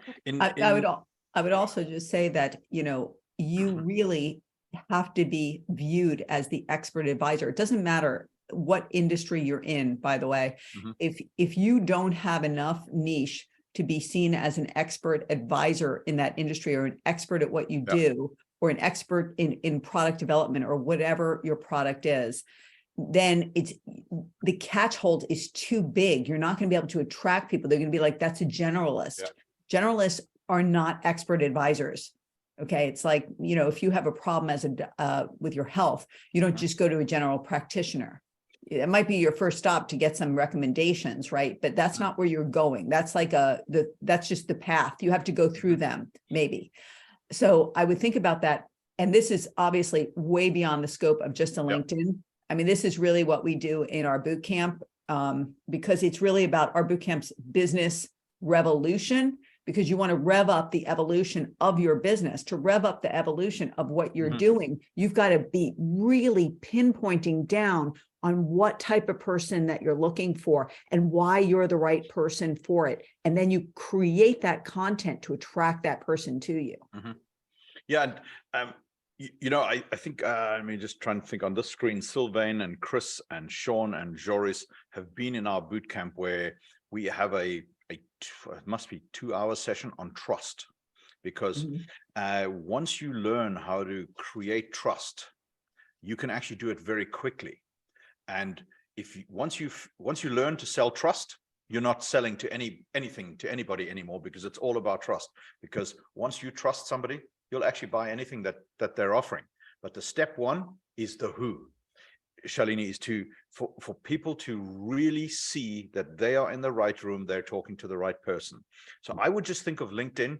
[SPEAKER 5] would also just say that, you know, you really have to be viewed as the expert advisor. It doesn't matter what industry you're in, by the way. If you don't have enough niche to be seen as an expert advisor in that industry, or an expert at what you do, or an expert in product development, or whatever your product is, then the catch hold is too big. You're not going to be able to attract people. They're going to be like, that's a generalist. Generalists are not expert advisors. Okay. It's like, you know, if you have a problem as with your health, you don't just go to a general practitioner. It might be your first stop to get some recommendations, right? But that's not where you're going. That's like that's just the path. You have to go through them, maybe. So I would think about that. And this is obviously way beyond the scope of just a LinkedIn. I mean, this is really what we do in our boot camp, because it's really about our boot camp's business revolution, because you want to rev up the evolution of your business. To rev up the evolution of what you're doing, you've got to be really pinpointing down on what type of person that you're looking for and why you're the right person for it. And then you create that content to attract that person to you.
[SPEAKER 2] Yeah. And, you know, I think, I mean, just trying to think on this screen, Sylvain and Chris and Sean and Joris have been in our boot camp where we have it must be 2-hour session on trust, because once you learn how to create trust, you can actually do it very quickly. And once you learn to sell trust, you're not selling to anything to anybody anymore, because it's all about trust. Because once you trust somebody, you'll actually buy anything that they're offering. But the step one is the who. Shalini, is for people to really see that they are in the right room, they're talking to the right person. So I would just think of LinkedIn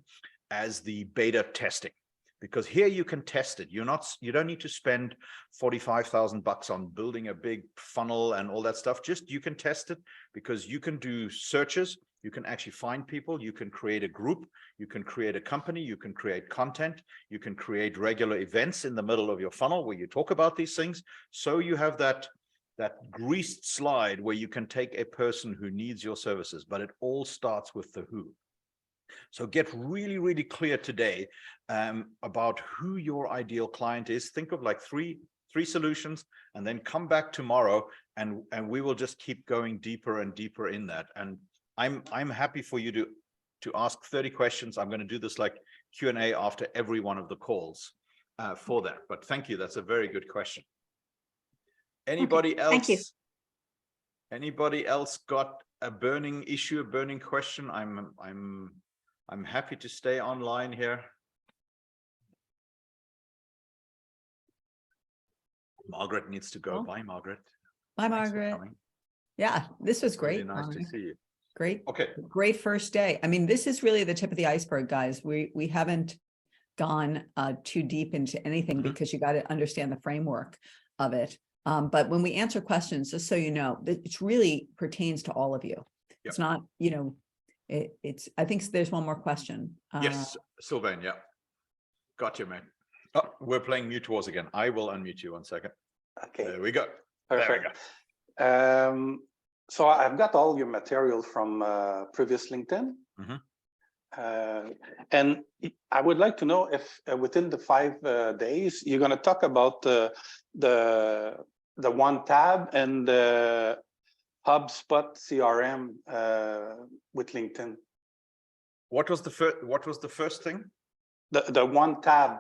[SPEAKER 2] as the beta testing, because here you can test it. You don't need to spend $45,000 on building a big funnel and all that stuff. Just you can test it, because you can do searches. You can actually find people, you can create a group, you can create a company, you can create content, you can create regular events in the middle of your funnel where you talk about these things. So you have that greased slide where you can take a person who needs your services, but it all starts with the who. So get really, really clear today about who your ideal client is. Think of like three solutions, and then come back tomorrow and we will just keep going deeper and deeper in that. And I'm happy for you to ask 30 questions. I'm going to do this like Q&A after every one of the calls for that. But thank you. That's a very good question. Anybody else?
[SPEAKER 12] Thank you.
[SPEAKER 2] Anybody else got a burning issue, a burning question? I'm happy to stay online here. Margaret needs to go. Bye, Margaret.
[SPEAKER 5] Bye, Margaret. Yeah, this was great.
[SPEAKER 2] Really nice to see you.
[SPEAKER 5] Great.
[SPEAKER 2] Okay.
[SPEAKER 5] Great first day. I mean, this is really the tip of the iceberg, guys. We haven't gone too deep into anything because you got to understand the framework of it. But when we answer questions, just so you know, it really pertains to all of you. It's not, you know, I think there's one more question.
[SPEAKER 2] Yes, Sylvain. Yeah. Got you, man. Oh, we're playing Mute Wars again. I will unmute you 1 second.
[SPEAKER 11] Okay.
[SPEAKER 2] There we go.
[SPEAKER 11] Perfect. There we go. So I've got all your material from previous LinkedIn. And I would like to know if within the 5 days, you're going to talk about the one tab and HubSpot CRM with LinkedIn.
[SPEAKER 2] What was the first thing?
[SPEAKER 11] The one tab.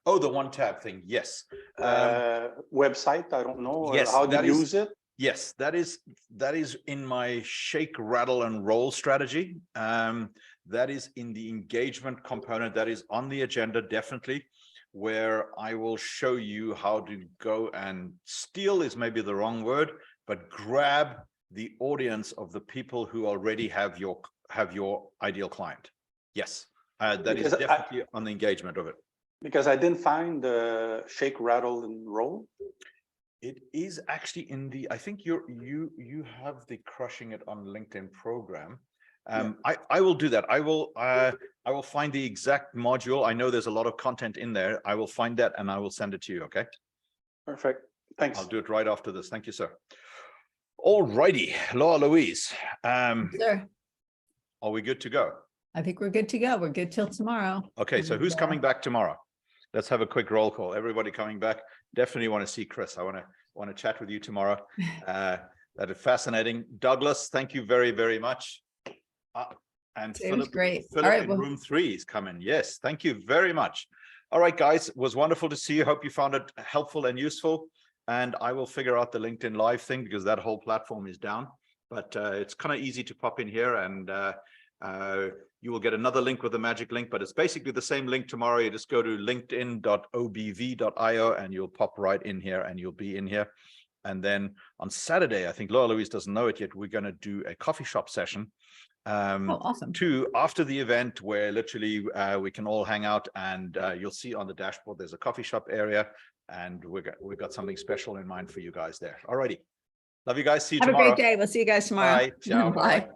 [SPEAKER 2] Oh, the one tab thing. Yes.
[SPEAKER 11] Website. I don't know.
[SPEAKER 2] Yes,
[SPEAKER 11] How do you use it?
[SPEAKER 2] Yes, that is in my shake, rattle, and roll strategy. That is in the engagement component. That is on the agenda, definitely, where I will show you how to go and steal is maybe the wrong word, but grab the audience of the people who already have your ideal client. Yes, that is definitely on the engagement of it.
[SPEAKER 11] Because I didn't find the shake, rattle, and roll.
[SPEAKER 2] It is actually in the, I think you have the Crushing It on LinkedIn program. I will do that. I will find the exact module. I know there's a lot of content in there. I will find that and I will send it to you. Okay.
[SPEAKER 11] Perfect. Thanks.
[SPEAKER 2] I'll do it right after this. Thank you, sir. All righty, Laura Louise.
[SPEAKER 5] Sure.
[SPEAKER 2] Are we good to go?
[SPEAKER 5] I think we're good to go. We're good till tomorrow.
[SPEAKER 2] Okay. So who's coming back tomorrow? Let's have a quick roll call. Everybody coming back. Definitely want to see Chris. I want to chat with you tomorrow. That is fascinating. Douglas, thank you very, very much. And Philip,
[SPEAKER 5] great.
[SPEAKER 2] Philip
[SPEAKER 5] All right,
[SPEAKER 2] in
[SPEAKER 5] well,
[SPEAKER 2] room 3 is coming. Yes, thank you very much. All right, guys, it was wonderful to see you. Hope you found it helpful and useful. And I will figure out the LinkedIn Live thing because that whole platform is down. But it's kind of easy to pop in here and you will get another link with the magic link, but it's basically the same link tomorrow. You just go to linkedin.obv.io and you'll pop right in here and you'll be in here. And then on Saturday, I think Laura Louise doesn't know it yet, we're going to do a coffee shop session.
[SPEAKER 5] awesome.
[SPEAKER 2] After the event where literally we can all hang out and you'll see on the dashboard, there's a coffee shop area and we've got something special in mind for you guys there. All righty. Love you guys. See you tomorrow.
[SPEAKER 5] Have a great day. We'll see you guys tomorrow.
[SPEAKER 2] Bye. Ciao.
[SPEAKER 5] Bye.
[SPEAKER 2] Bye.